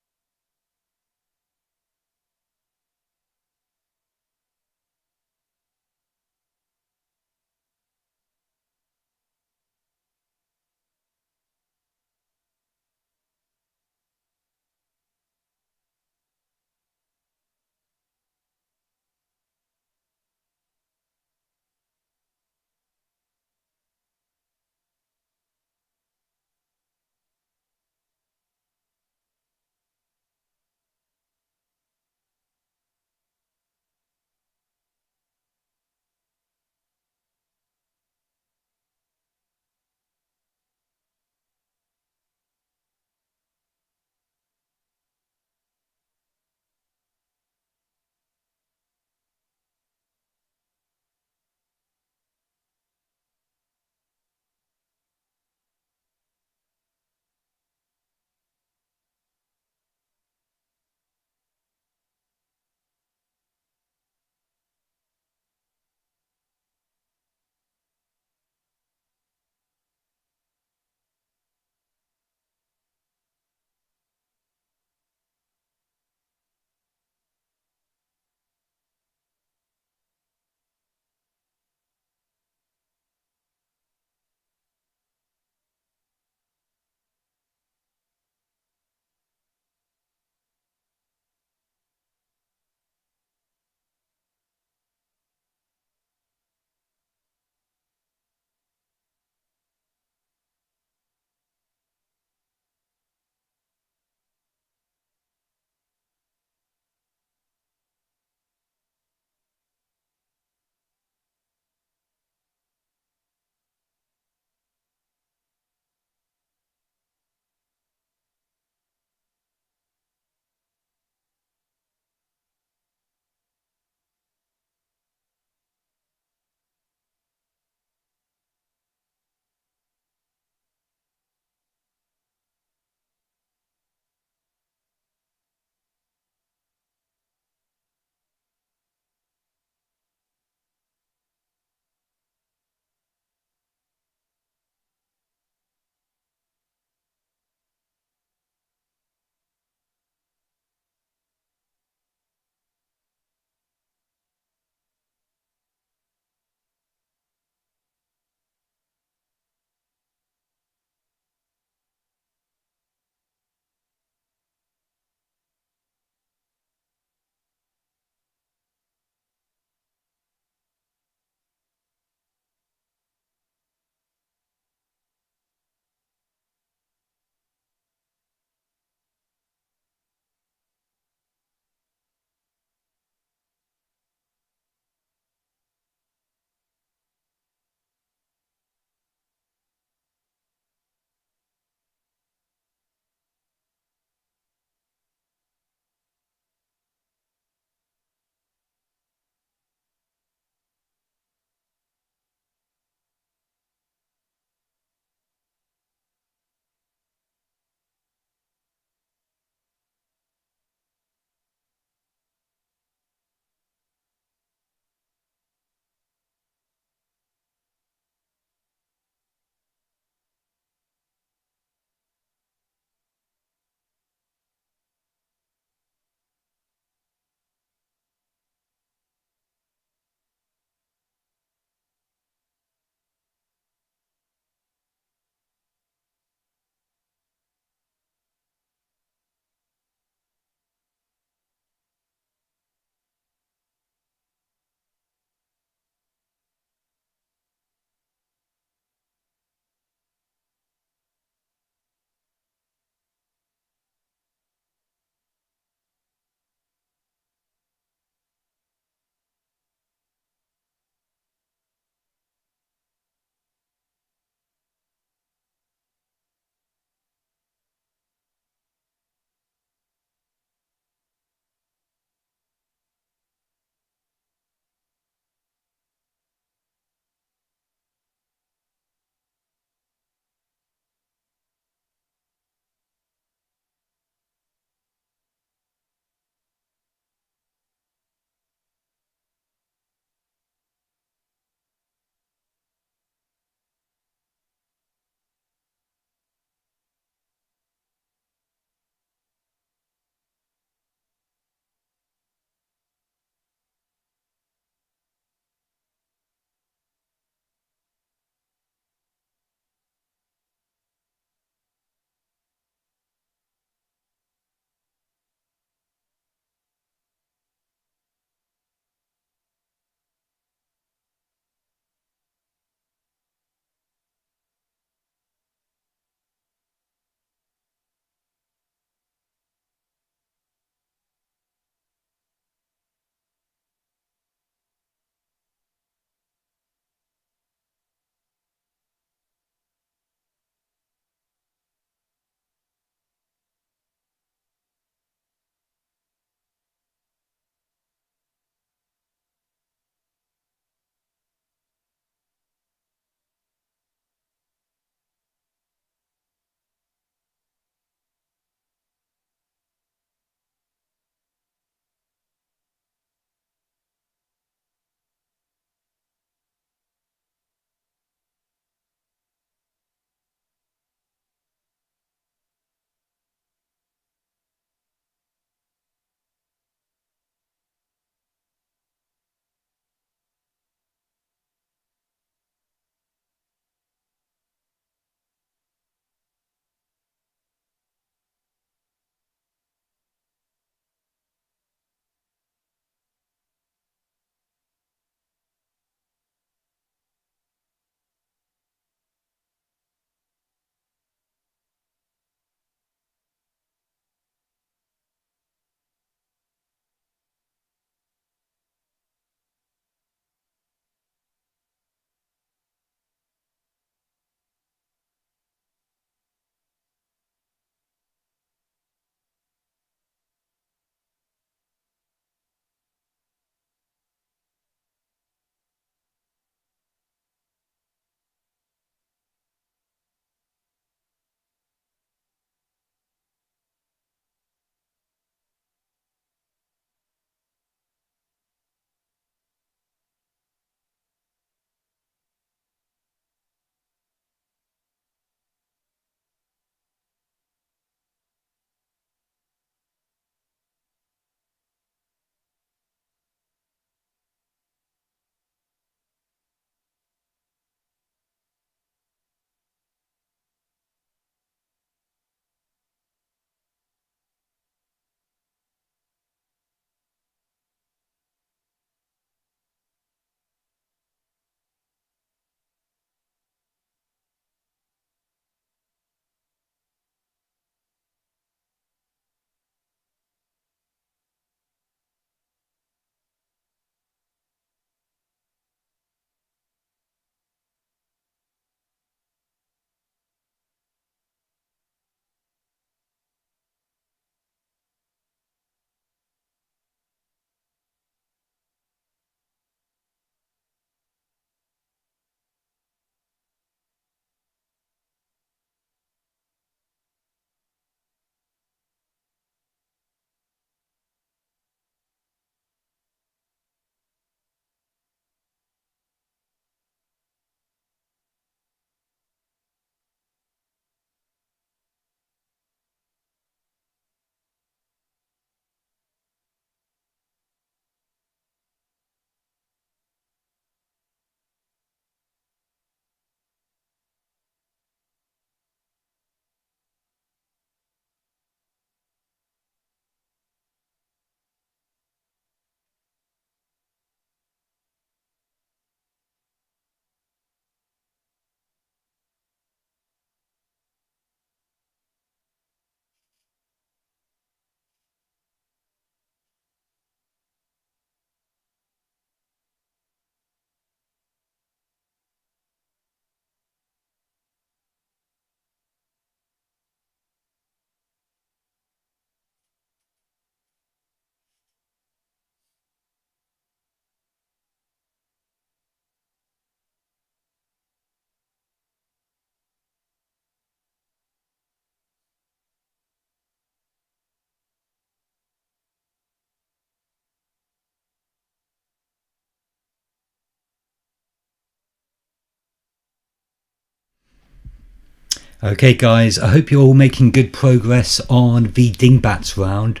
Okay guys, I hope you're all making good progress on the Dingbats round.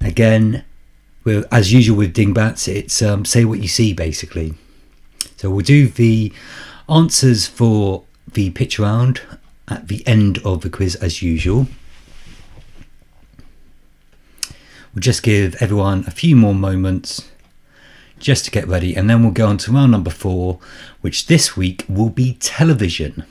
Again, as usual with Dingbats, it's say what you see basically. So we'll do the answers for the pitch round at the end of the quiz as usual. We'll just give everyone a few more moments just to get ready, and then we'll go on to round number 4, which this week will be television.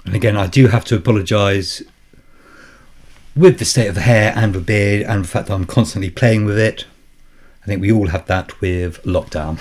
And again, I do have to apologise with the state of the hair and the beard and the fact that I'm constantly playing with it. I think we all have that with lockdown.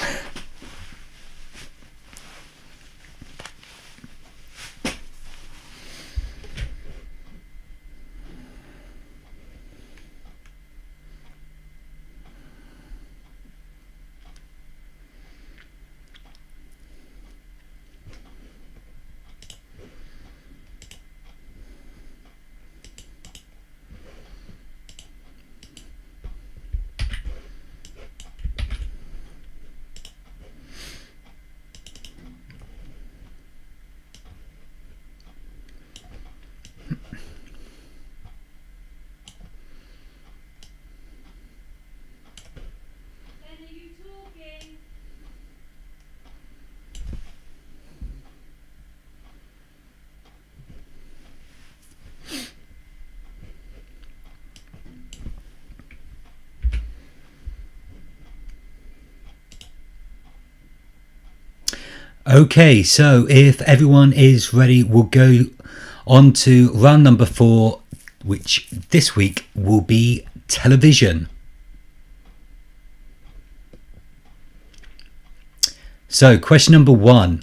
Okay, so if everyone is ready, we'll go on to round number 4, which this week will be television. So question number 1.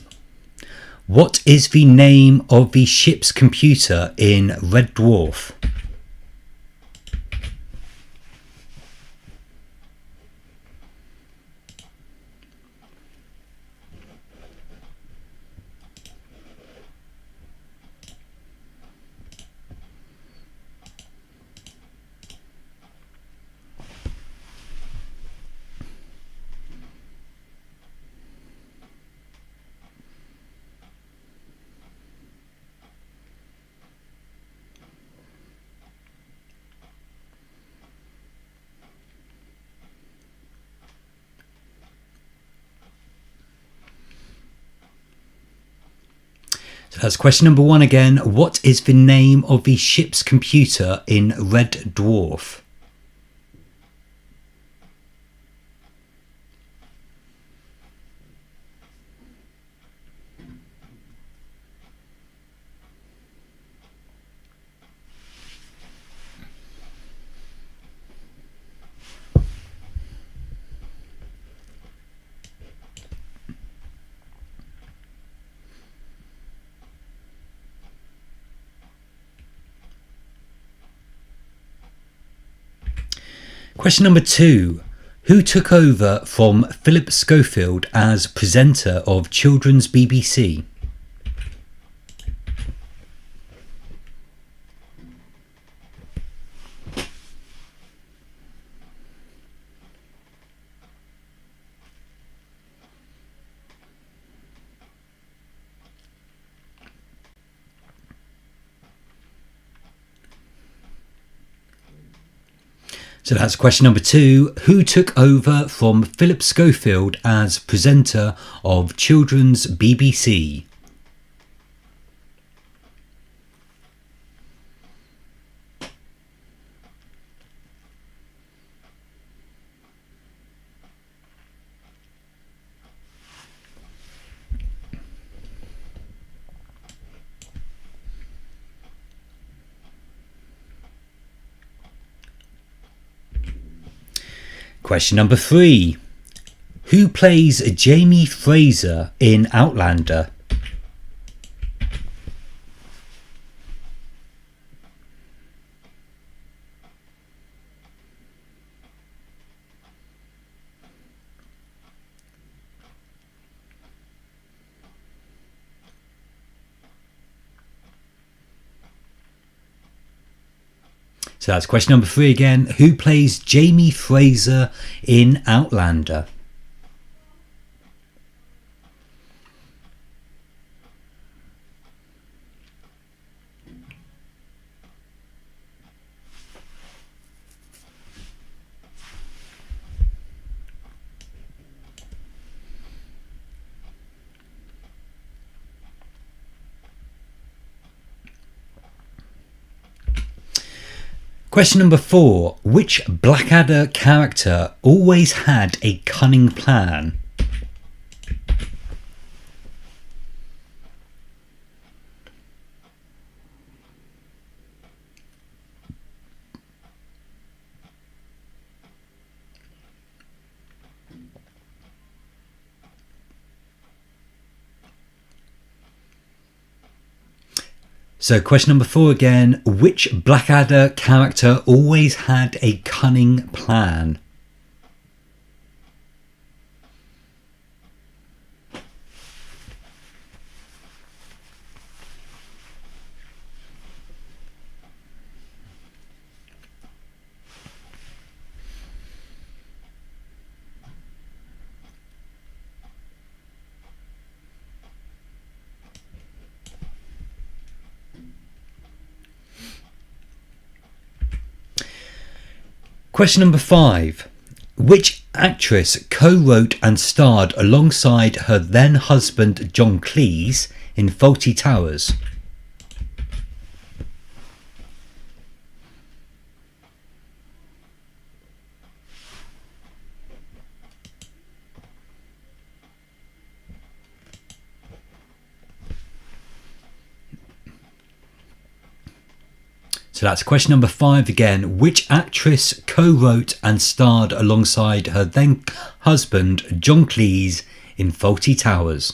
What is the name of the ship's computer in Red Dwarf? So that's question number 1 again. What is the name of the ship's computer in Red Dwarf? Question number 2. Who took over from Philip Schofield as presenter of Children's BBC? So that's question number 2. Who took over from Philip Schofield as presenter of Children's BBC? Question number 3. Who plays Jamie Fraser in Outlander? So that's question number 3 again. Who plays Jamie Fraser in Outlander? Question number 4. Which Blackadder character always had a cunning plan? So question number 4 again. Which Blackadder character always had a cunning plan? Question number 5. Which actress co-wrote and starred alongside her then husband John Cleese in Fawlty Towers? So that's question number 5 again. Which actress co-wrote and starred alongside her then husband John Cleese in Fawlty Towers?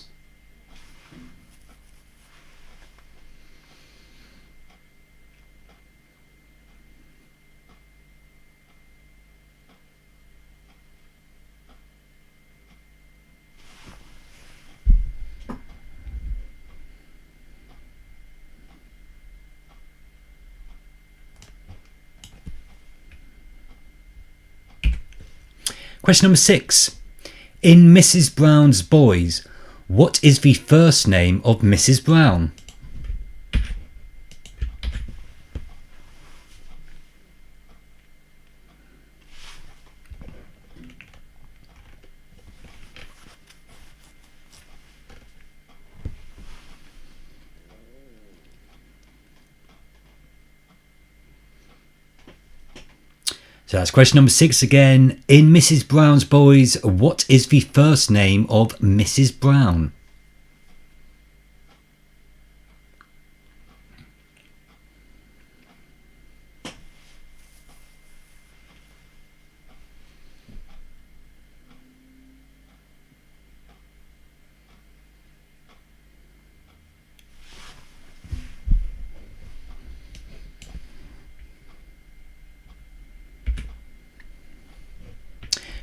Question number 6. In Mrs. Brown's Boys, what is the first name of Mrs. Brown? So that's question number 6 again. In Mrs. Brown's Boys, what is the first name of Mrs. Brown?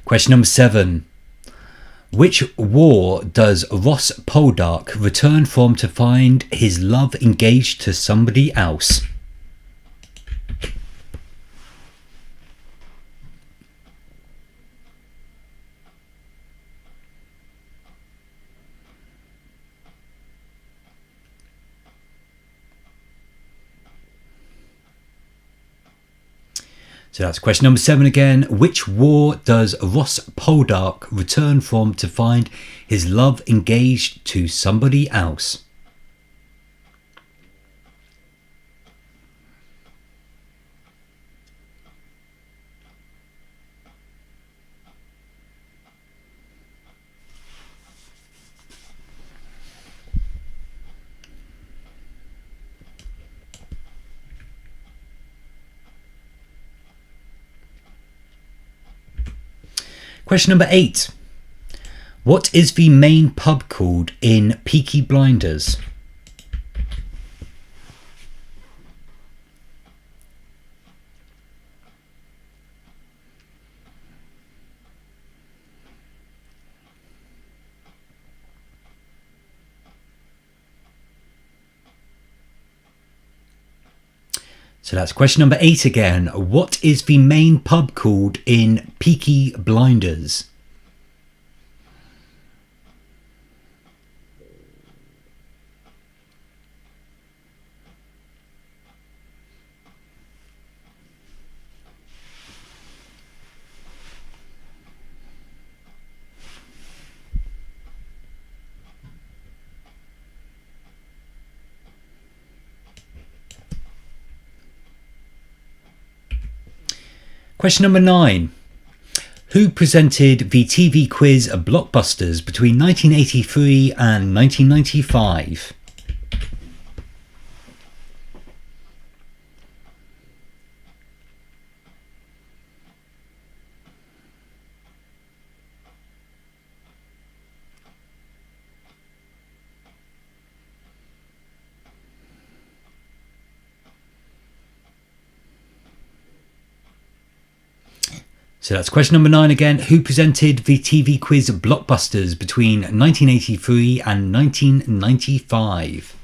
Question number 7. Which war does Ross Poldark return from to find his love engaged to somebody else? So that's question number 7 again. Which war does Ross Poldark return from to find his love engaged to somebody else? Question number 8. What is the main pub called in Peaky Blinders? So that's question number 8 again. What is the main pub called in Peaky Blinders? Question number 9. Who presented the TV quiz Blockbusters between 1983 and 1995? So that's question number 9 again. Who presented the TV quiz Blockbusters between 1983 and 1995?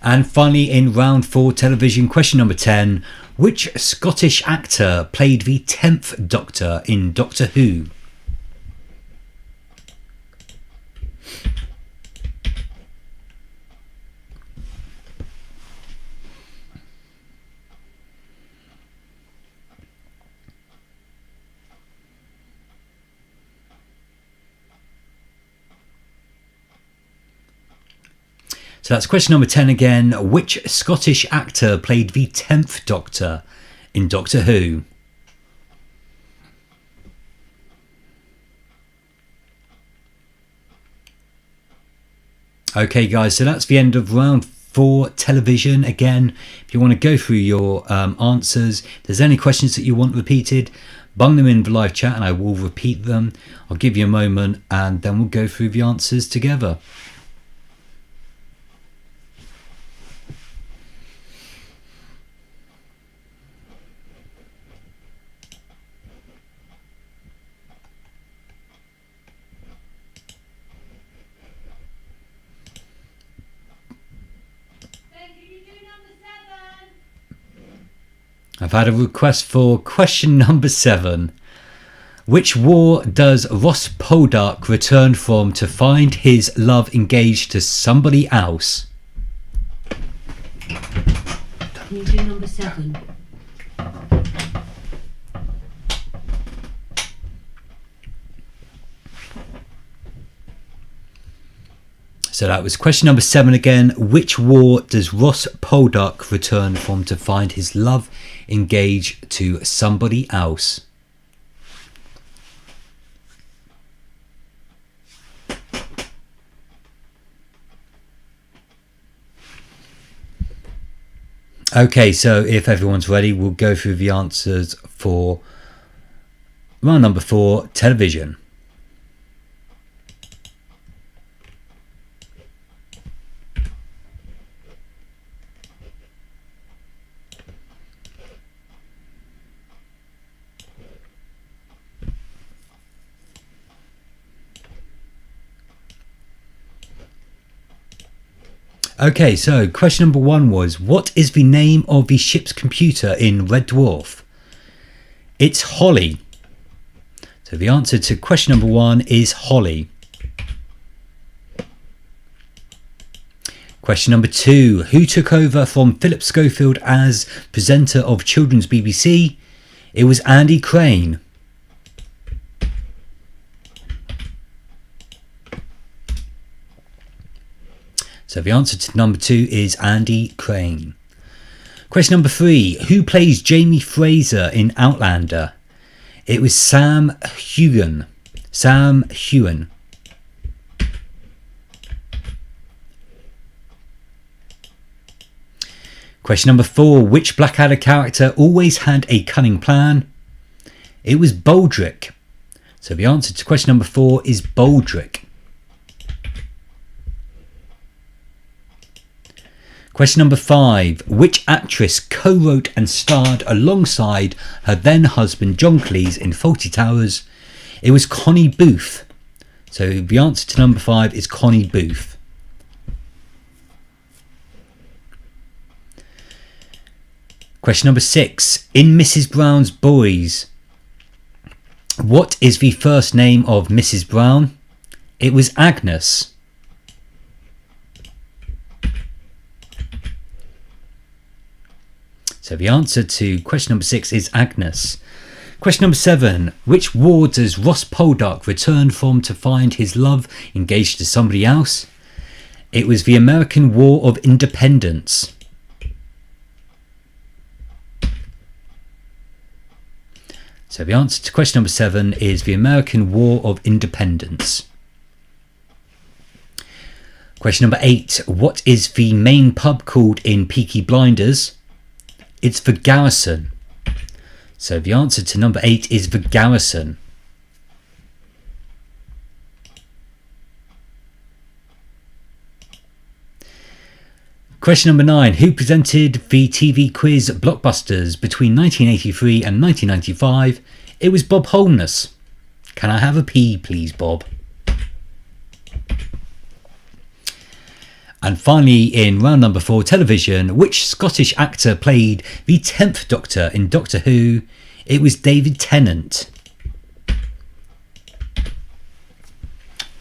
And finally, in round 4 television, question number 10. Which Scottish actor played the 10th Doctor in Doctor Who? So that's question number 10 again. Which Scottish actor played the 10th Doctor in Doctor Who? Okay guys, so that's the end of round 4 television. Again, if you want to go through your answers, if there's any questions that you want repeated, bung them in the live chat and I will repeat them. I'll give you a moment and then we'll go through the answers together. I've had a request for question number 7. Which war does Ross Poldark return from to find his love engaged to somebody else? Can you do number 7? So that was question number 7 again. Which war does Ross Poldark return from to find his love engaged to somebody else? Okay, so if everyone's ready, we'll go through the answers for round number 4, television. Okay, so question number 1 was, what is the name of the ship's computer in Red Dwarf? It's Holly. So the answer to question number 1 is Holly. Question number 2, who took over from Philip Schofield as presenter of Children's BBC? It was Andy Crane. So the answer to number 2 is Andy Crane. Question number 3. Who plays Jamie Fraser in Outlander? It was Sam Heughan. Sam Heughan. Question number 4. Which Blackadder character always had a cunning plan? It was Baldric. So the answer to question number 4 is Baldric. Question number 5. Which actress co-wrote and starred alongside her then husband John Cleese in Fawlty Towers? It was Connie Booth. So the answer to number 5 is Connie Booth. Question number 6. In Mrs. Brown's Boys, what is the first name of Mrs. Brown? It was Agnes. So the answer to question number 6 is Agnes. Question number 7. Which war does Ross Poldark return from to find his love engaged to somebody else? It was the American War of Independence. So the answer to question number 7 is the American War of Independence. Question number 8. What is the main pub called in Peaky Blinders? It's the Garrison. So the answer to number 8 is the Garrison. Question number 9. Who presented the TV quiz Blockbusters between 1983 and 1995? It was Bob Holness. Can I have a P, please, Bob? And finally, in round number 4, television, which Scottish actor played the 10th Doctor in Doctor Who? It was David Tennant.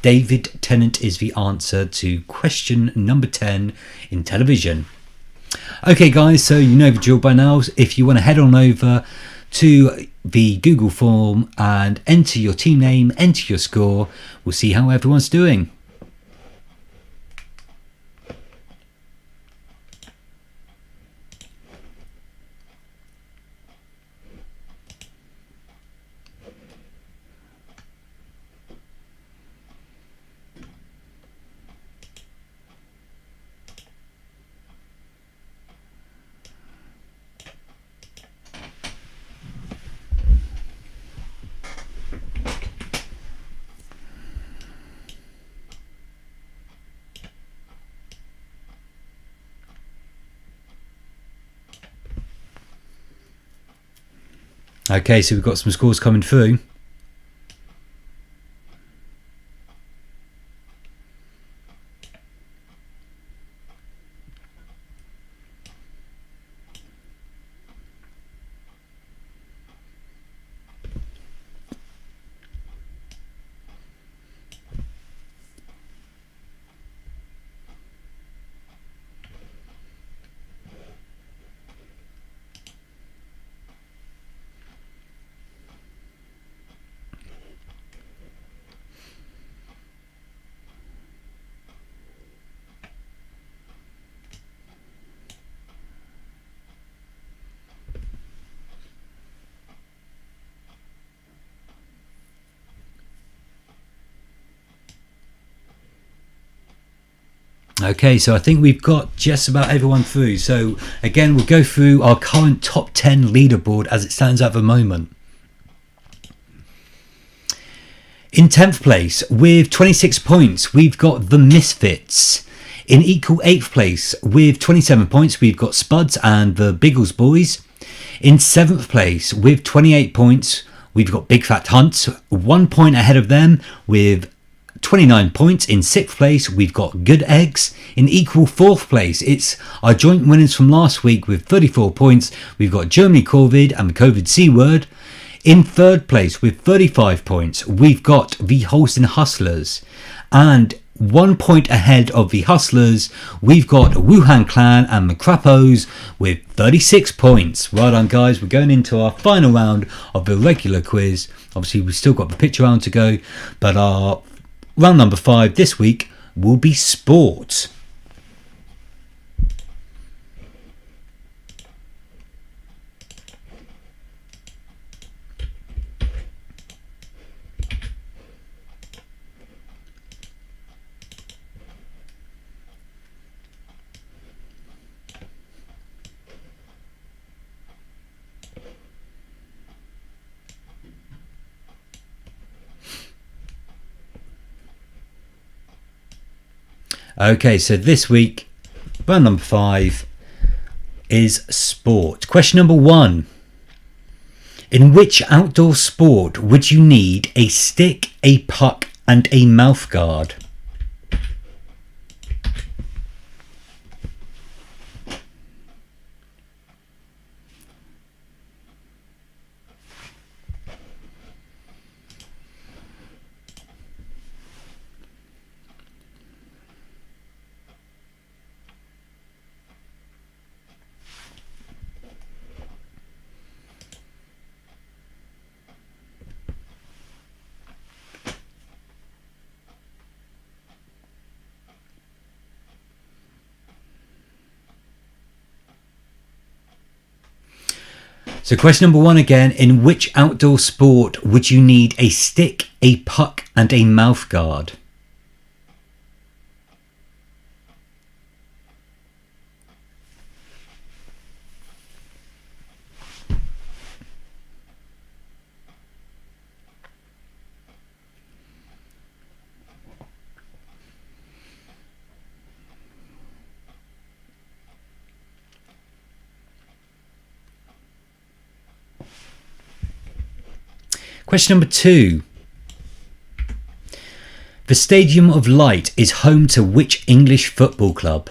David Tennant is the answer to question number 10 in television. Okay guys, so you know the drill by now. If you want to head on over to the Google form and enter your team name, enter your score, we'll see how everyone's doing. Okay, so we've got some scores coming through. Okay, so I think we've got just about everyone through. So again, we'll go through our current top 10 leaderboard as it stands at the moment. In 10th place, with 26 points, we've got The Misfits. In equal 8th place, with 27 points, we've got Spuds and the Biggles Boys. In 7th place, with 28 points, we've got Big Fat Hunt. 1 point ahead of them with 29 points. In 6th place, we've got Good Eggs. In equal 4th place, it's our joint winners from last week with 34 points. We've got Germany Corvid and the COVID C Word. In 3rd place with 35 points, we've got the Holston Hustlers. And 1 point ahead of the Hustlers, we've got Wuhan Clan and the Crappos with 36 points. Well done, guys. We're going into our final round of the regular quiz. Obviously, we've still got the picture round to go, but our round number 5 this week will be sport. Okay, so this week Round number 5 is sport. Question number 1. In which outdoor sport would you need a stick, a puck and a mouthguard? So question number 1 again, in which outdoor sport would you need a stick, a puck and a mouthguard? Question number 2. The Stadium of Light is home to which English football club?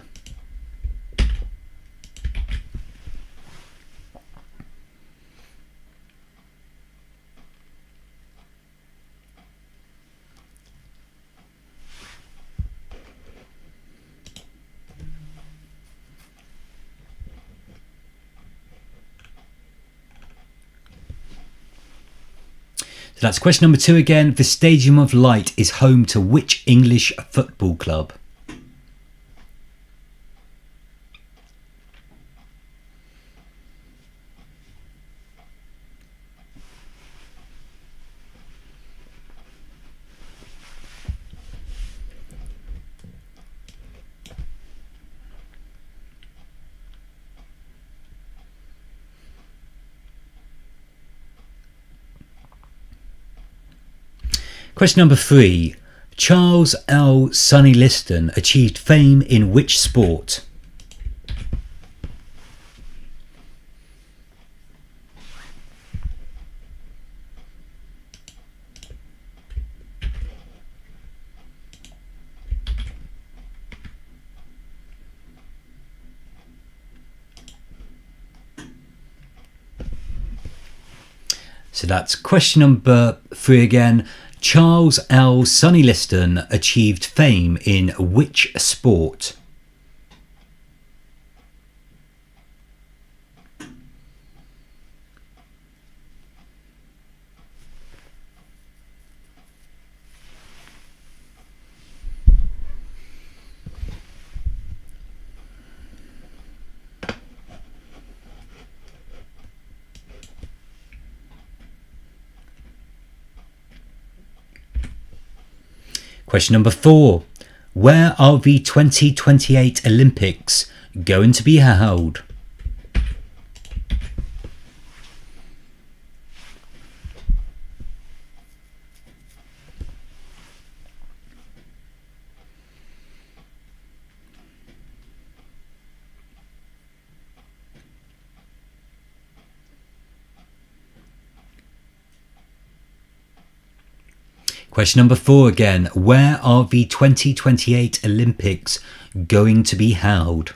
So that's question number 2 again. The Stadium of Light is home to which English football club? Question number 3. Charles L. Sonny Liston achieved fame in which sport? So that's question number 3 again. Charles L. Sonny Liston achieved fame in which sport? Question number 4. Where are the 2028 Olympics going to be held? Question number 4 again. Where are the 2028 Olympics going to be held?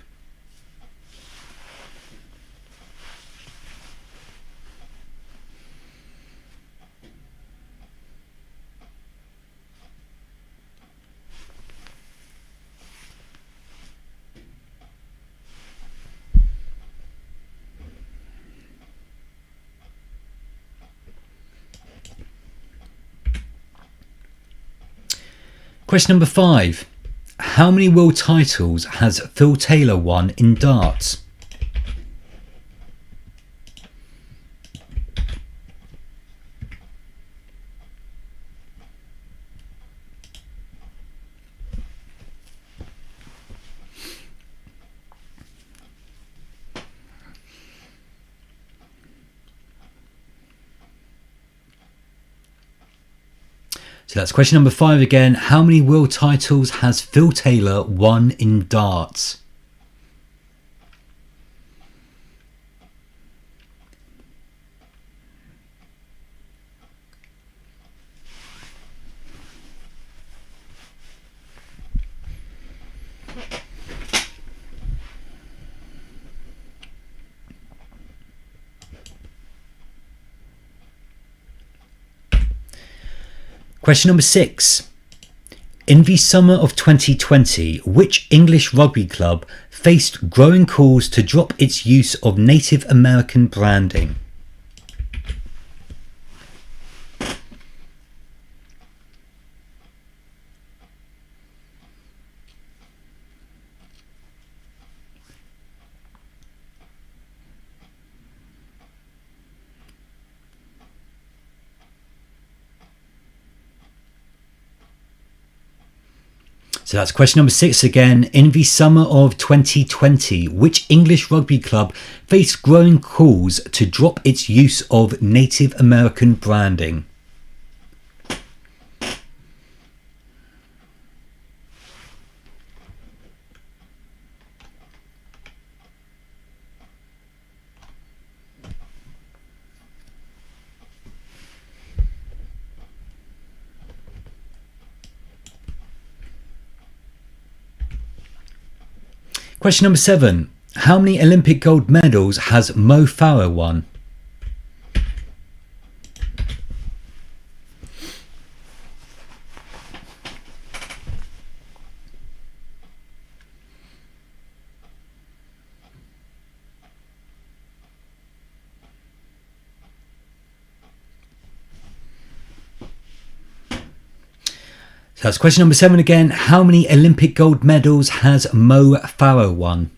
Question number 5. How many world titles has Phil Taylor won in darts? So that's question number 5 again. How many world titles has Phil Taylor won in darts? Question number 6. In the summer of 2020, which English rugby club faced growing calls to drop its use of Native American branding? So that's question number 6 again. In the summer of 2020, which English rugby club faced growing calls to drop its use of Native American branding? Question number 7. How many Olympic gold medals has Mo Farah won? So that's question number 7 again. How many Olympic gold medals has Mo Farah won?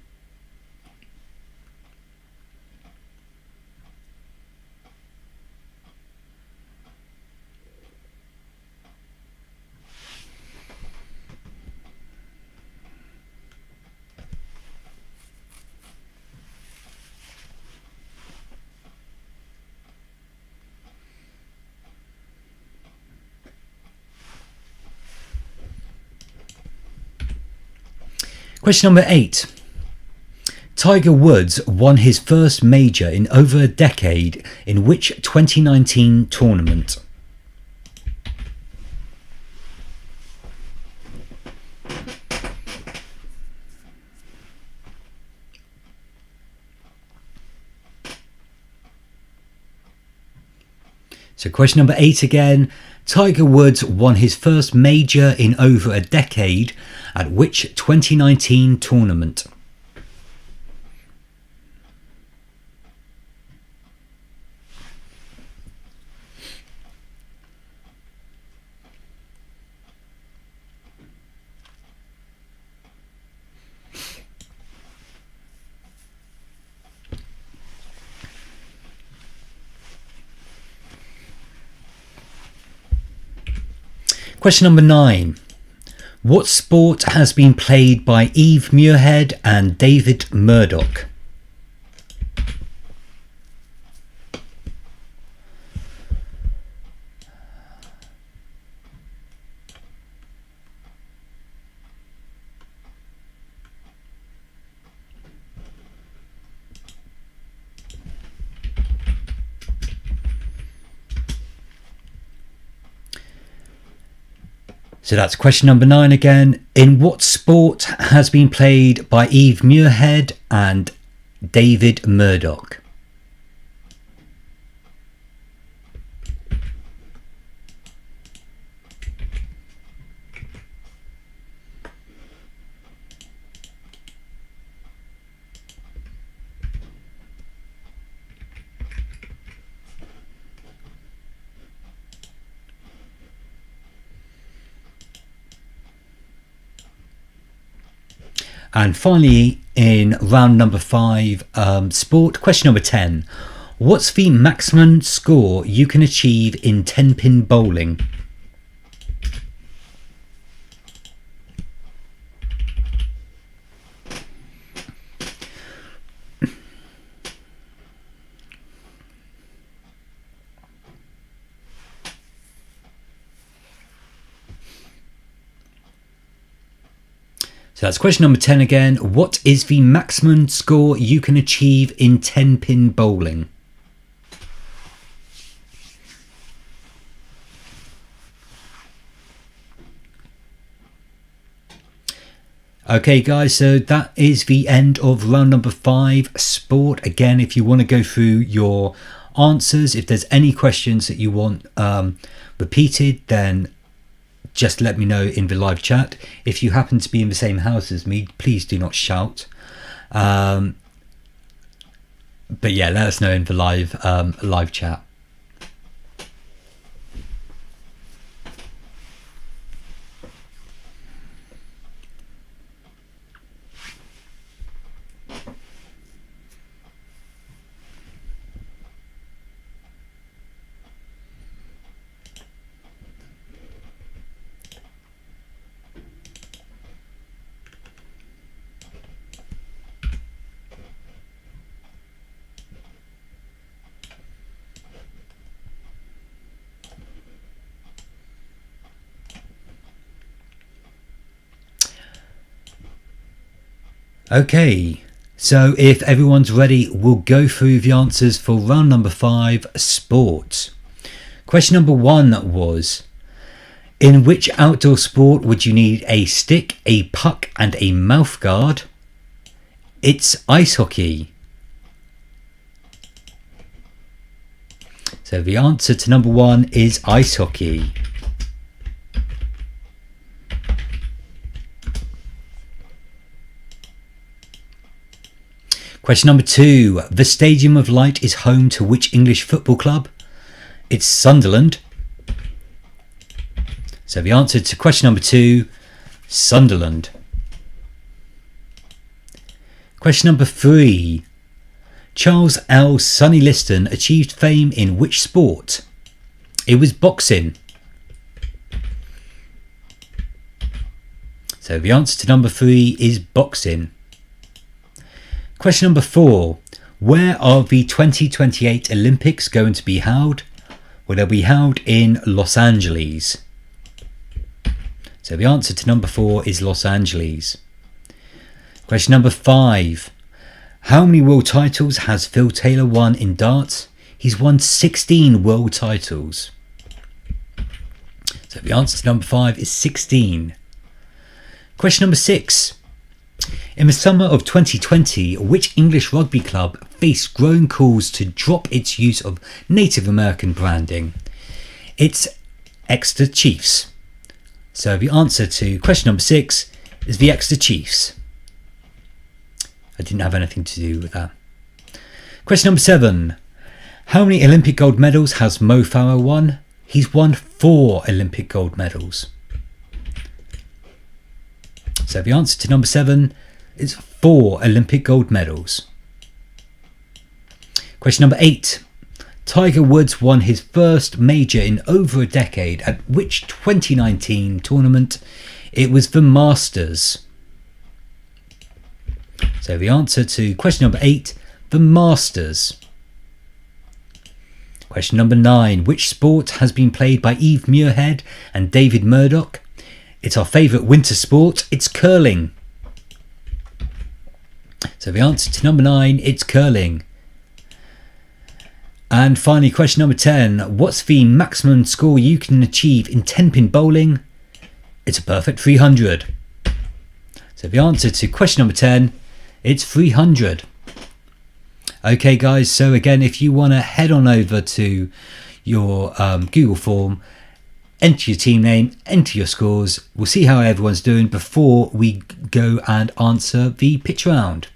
Question number 8. Tiger Woods won his first major in over a decade in which 2019 tournament? So question number 8 again. Tiger Woods won his first major in over a decade at which 2019 tournament? Question number 9. What sport has been played by Eve Muirhead and David Murdoch? So that's question number 9 again. In what sport has been played by Eve Muirhead and David Murdoch? And finally, in round number 5, sport, question number 10. What's the maximum score you can achieve in 10-pin bowling? So that's question number 10 again. What is the maximum score you can achieve in 10-pin bowling? Okay guys, so that is the end of round number 5, sport. Again, if you want to go through your answers, if there's any questions that you want repeated, then just let me know in the live chat. If you happen to be in the same house as me, please do not shout. But yeah, let us know in the live chat. Okay, so if everyone's ready, we'll go through the answers for round number 5, sport. Question number 1 was, in which outdoor sport would you need a stick, a puck and a mouth guard? It's ice hockey. So the answer to number 1 is ice hockey. Question number 2. The Stadium of Light is home to which English football club? It's Sunderland. So the answer to question number 2, Sunderland. Question number 3. Charles L. Sonny Liston achieved fame in which sport? It was boxing. So the answer to number 3 is boxing. Question number 4. Where are the 2028 Olympics going to be held? Well, they'll be held in Los Angeles. So the answer to number 4 is Los Angeles. Question number 5. How many world titles has Phil Taylor won in darts? He's won 16 world titles. So the answer to number 5 is 16. Question number 6. In the summer of 2020, which English rugby club faced growing calls to drop its use of Native American branding? It's Exeter Chiefs. So the answer to question number 6 is the Exeter Chiefs. I didn't have anything to do with that. Question number 7. How many Olympic gold medals has Mo Farah won? He's won 4 Olympic gold medals. So the answer to number 7 is 4 Olympic gold medals. Question number 8. Tiger Woods won his first major in over a decade at which 2019 tournament? It was the Masters. So the answer to question number 8, the Masters. Question number 9. Which sport has been played by Eve Muirhead and David Murdoch? It's our favourite winter sport. It's curling. So the answer to number 9, it's curling. And finally, question number 10. What's the maximum score you can achieve in 10-pin bowling? It's a perfect 300. So the answer to question number 10, it's 300. Okay guys, so again, if you want to head on over to your Google form, enter your team name, enter your scores. We'll see how everyone's doing before we go and answer the pitch round.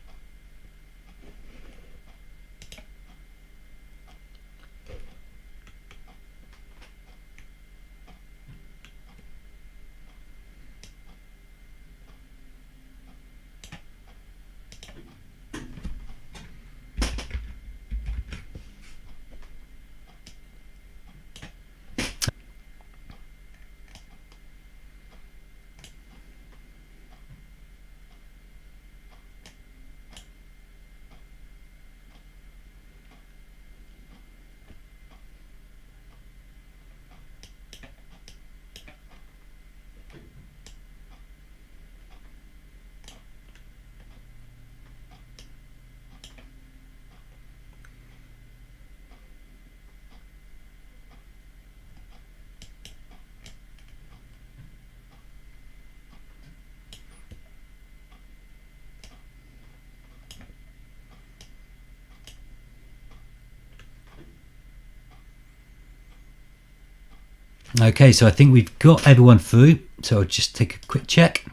Okay, so I think we've got everyone through. So I'll just take a quick check.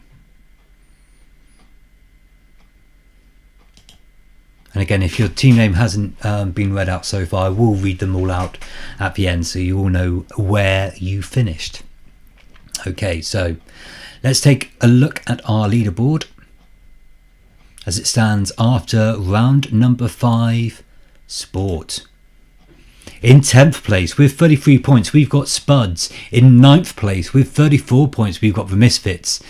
And again, if your team name hasn't been read out so far, I will read them all out at the end so you all know where you finished. Okay, so let's take a look at our leaderboard as it stands after round number 5, sport. In 10th place with 33 points, we've got Spuds. In 9th place with 34 points, we've got the Misfits.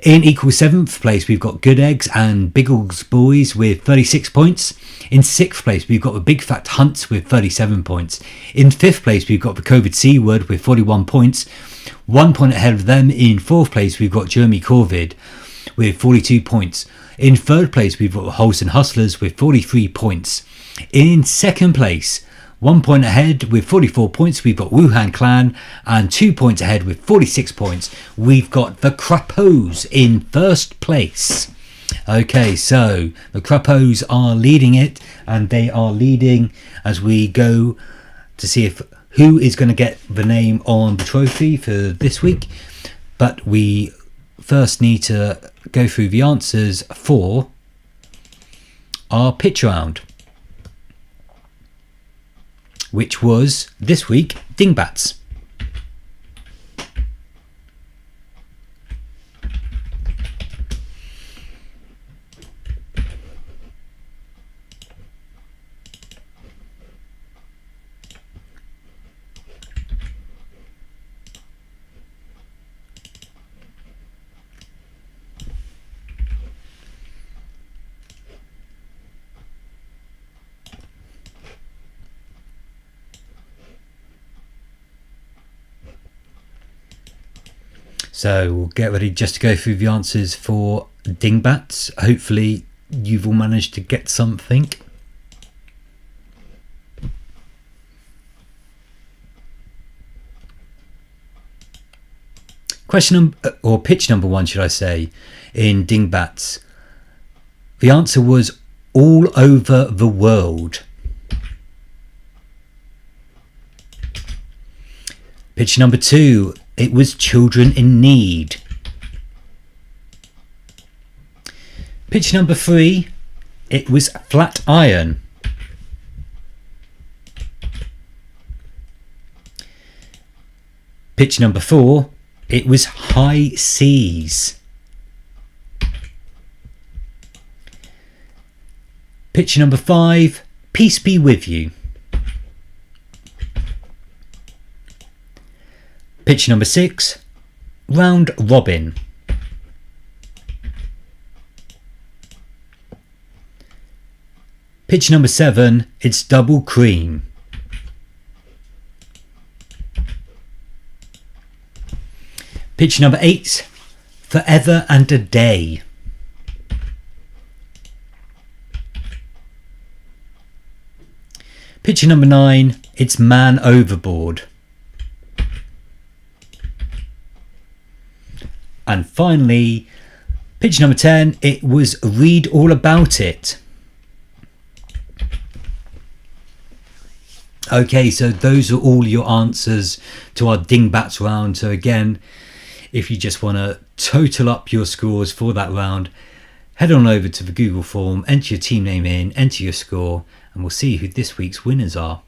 In equal 7th place, we've got Good Eggs and Biggles Boys with 36 points. In 6th place, we've got the Big Fat Hunts with 37 points. In 5th place, we've got the COVID C Word with 41 points. 1 point ahead of them. In 4th place, we've got Jeremy Corvid with 42 points. In 3rd place, we've got the Holston Hustlers with 43 points. In 2nd place, 1 point ahead with 44 points, we've got Wuhan Clan, and 2 points ahead with 46 points, we've got the Crapos in 1st place. Okay, so the Crapos are leading it, and they are leading as we go to see if who is going to get the name on the trophy for this week. But we first need to go through the answers for our pitch round, which was this week Dingbats. So we'll get ready just to go through the answers for Dingbats. Hopefully you've all managed to get something. Or pitch number 1, should I say, in Dingbats. The answer was all over the world. Pitch number 2, it was children in need. Pitch number 3, it was flat iron. Pitch number 4, it was high seas. Pitch number 5, peace be with you. Pitch number 6, round robin. Pitch number 7, it's double cream. Pitch number 8, forever and a day. Pitch number 9, it's man overboard. And finally, pitch number 10, it was read all about it. Okay, so those are all your answers to our Dingbats round. So again, if you just want to total up your scores for that round, head on over to the Google form, enter your team name in, enter your score, and we'll see who this week's winners are.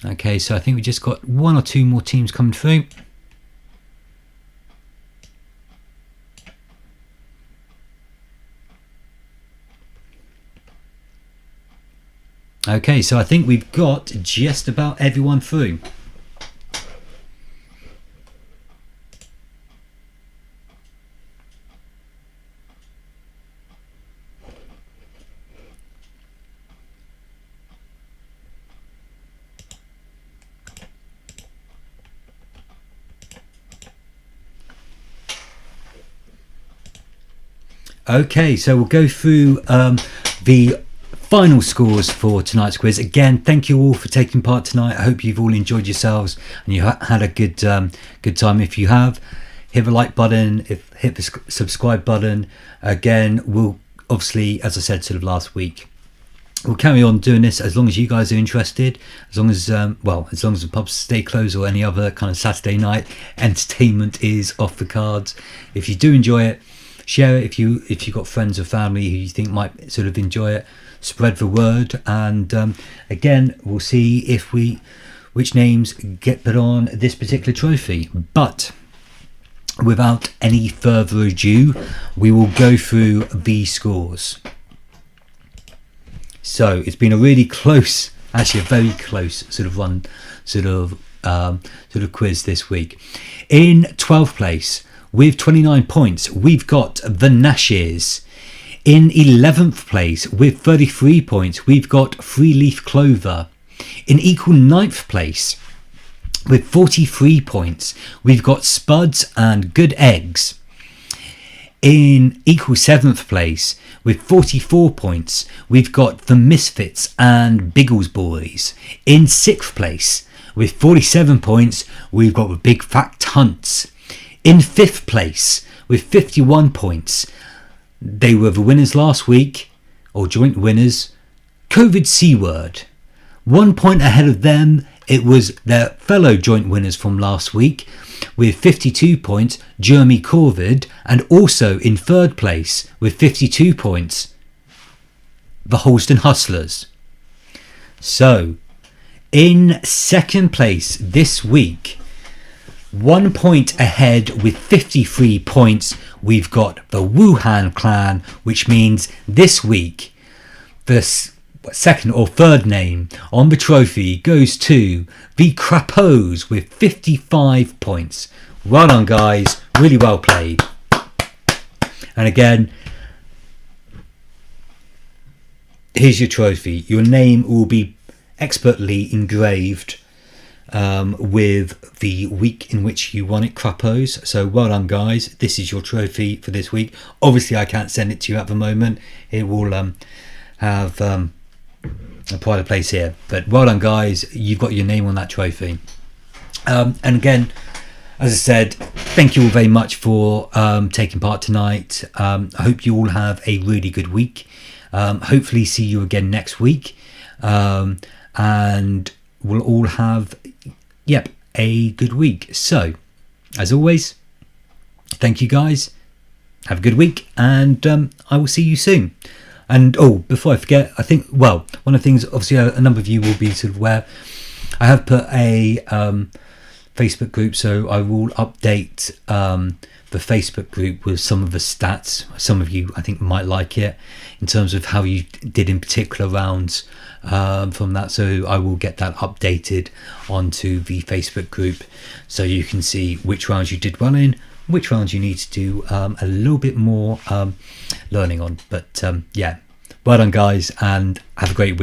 Okay, so I think we just got 1 or 2 more teams coming through. Okay, so I think we've got just about everyone through. Okay, so we'll go through the final scores for tonight's quiz. Again, thank you all for taking part tonight. I hope you've all enjoyed yourselves and you had a good time. If you have, hit the like button, hit the subscribe button. Again, we'll obviously, as I said sort of last week, we'll carry on doing this as long as you guys are interested, as long as as long as the pubs stay closed or any other kind of Saturday night entertainment is off the cards. If you do enjoy it, share it. If you've got friends or family who you think might sort of enjoy it, spread the word. And again, we'll see which names get put on this particular trophy. But without any further ado, we will go through the scores. So it's been a really close, actually a very close sort of run, sort of quiz this week. In 12th place with 29 points, we've got the Nashes. In 11th place with 33 points, we've got Three Leaf Clover. In equal 9th place with 43 points, we've got Spuds and Good Eggs. In equal 7th place with 44 points, we've got The Misfits and Biggles Boys. In 6th place with 47 points, we've got the Big Fat Hunts. In 5th place with 51 points, they were the winners last week, or joint winners, COVID C-Word. 1 point ahead of them, it was their fellow joint winners from last week, with 52 points, Jeremy Corvid, and also in 3rd place with 52 points, the Holston Hustlers. So, in 2nd place this week, 1 point ahead with 53 points, we've got the Wuhan Clan, which means this week the second or third name on the trophy goes to the Crapos with 55 points. Well done, guys. Really well played. And again, here's your trophy. Your name will be expertly engraved with the week in which you won it, Crapos. So well done, guys. This is your trophy for this week. Obviously I can't send it to you at the moment. It will have a pride of place here, but well done, guys. You've got your name on that trophy. And again, as I said, thank you all very much for taking part tonight. I hope you all have a really good week. Hopefully see you again next week, and we'll all have a good week. So as always, thank you, guys. Have a good week, and I will see you soon. And before I forget, I think one of the things, obviously a number of you will be sort of aware, I have put a Facebook group, so I will update the Facebook group with some of the stats. Some of you I think might like it in terms of how you did in particular rounds from that, so I will get that updated onto the Facebook group so you can see which rounds you did well in, which rounds you need to do a little bit more learning on. But well done, guys, and have a great week.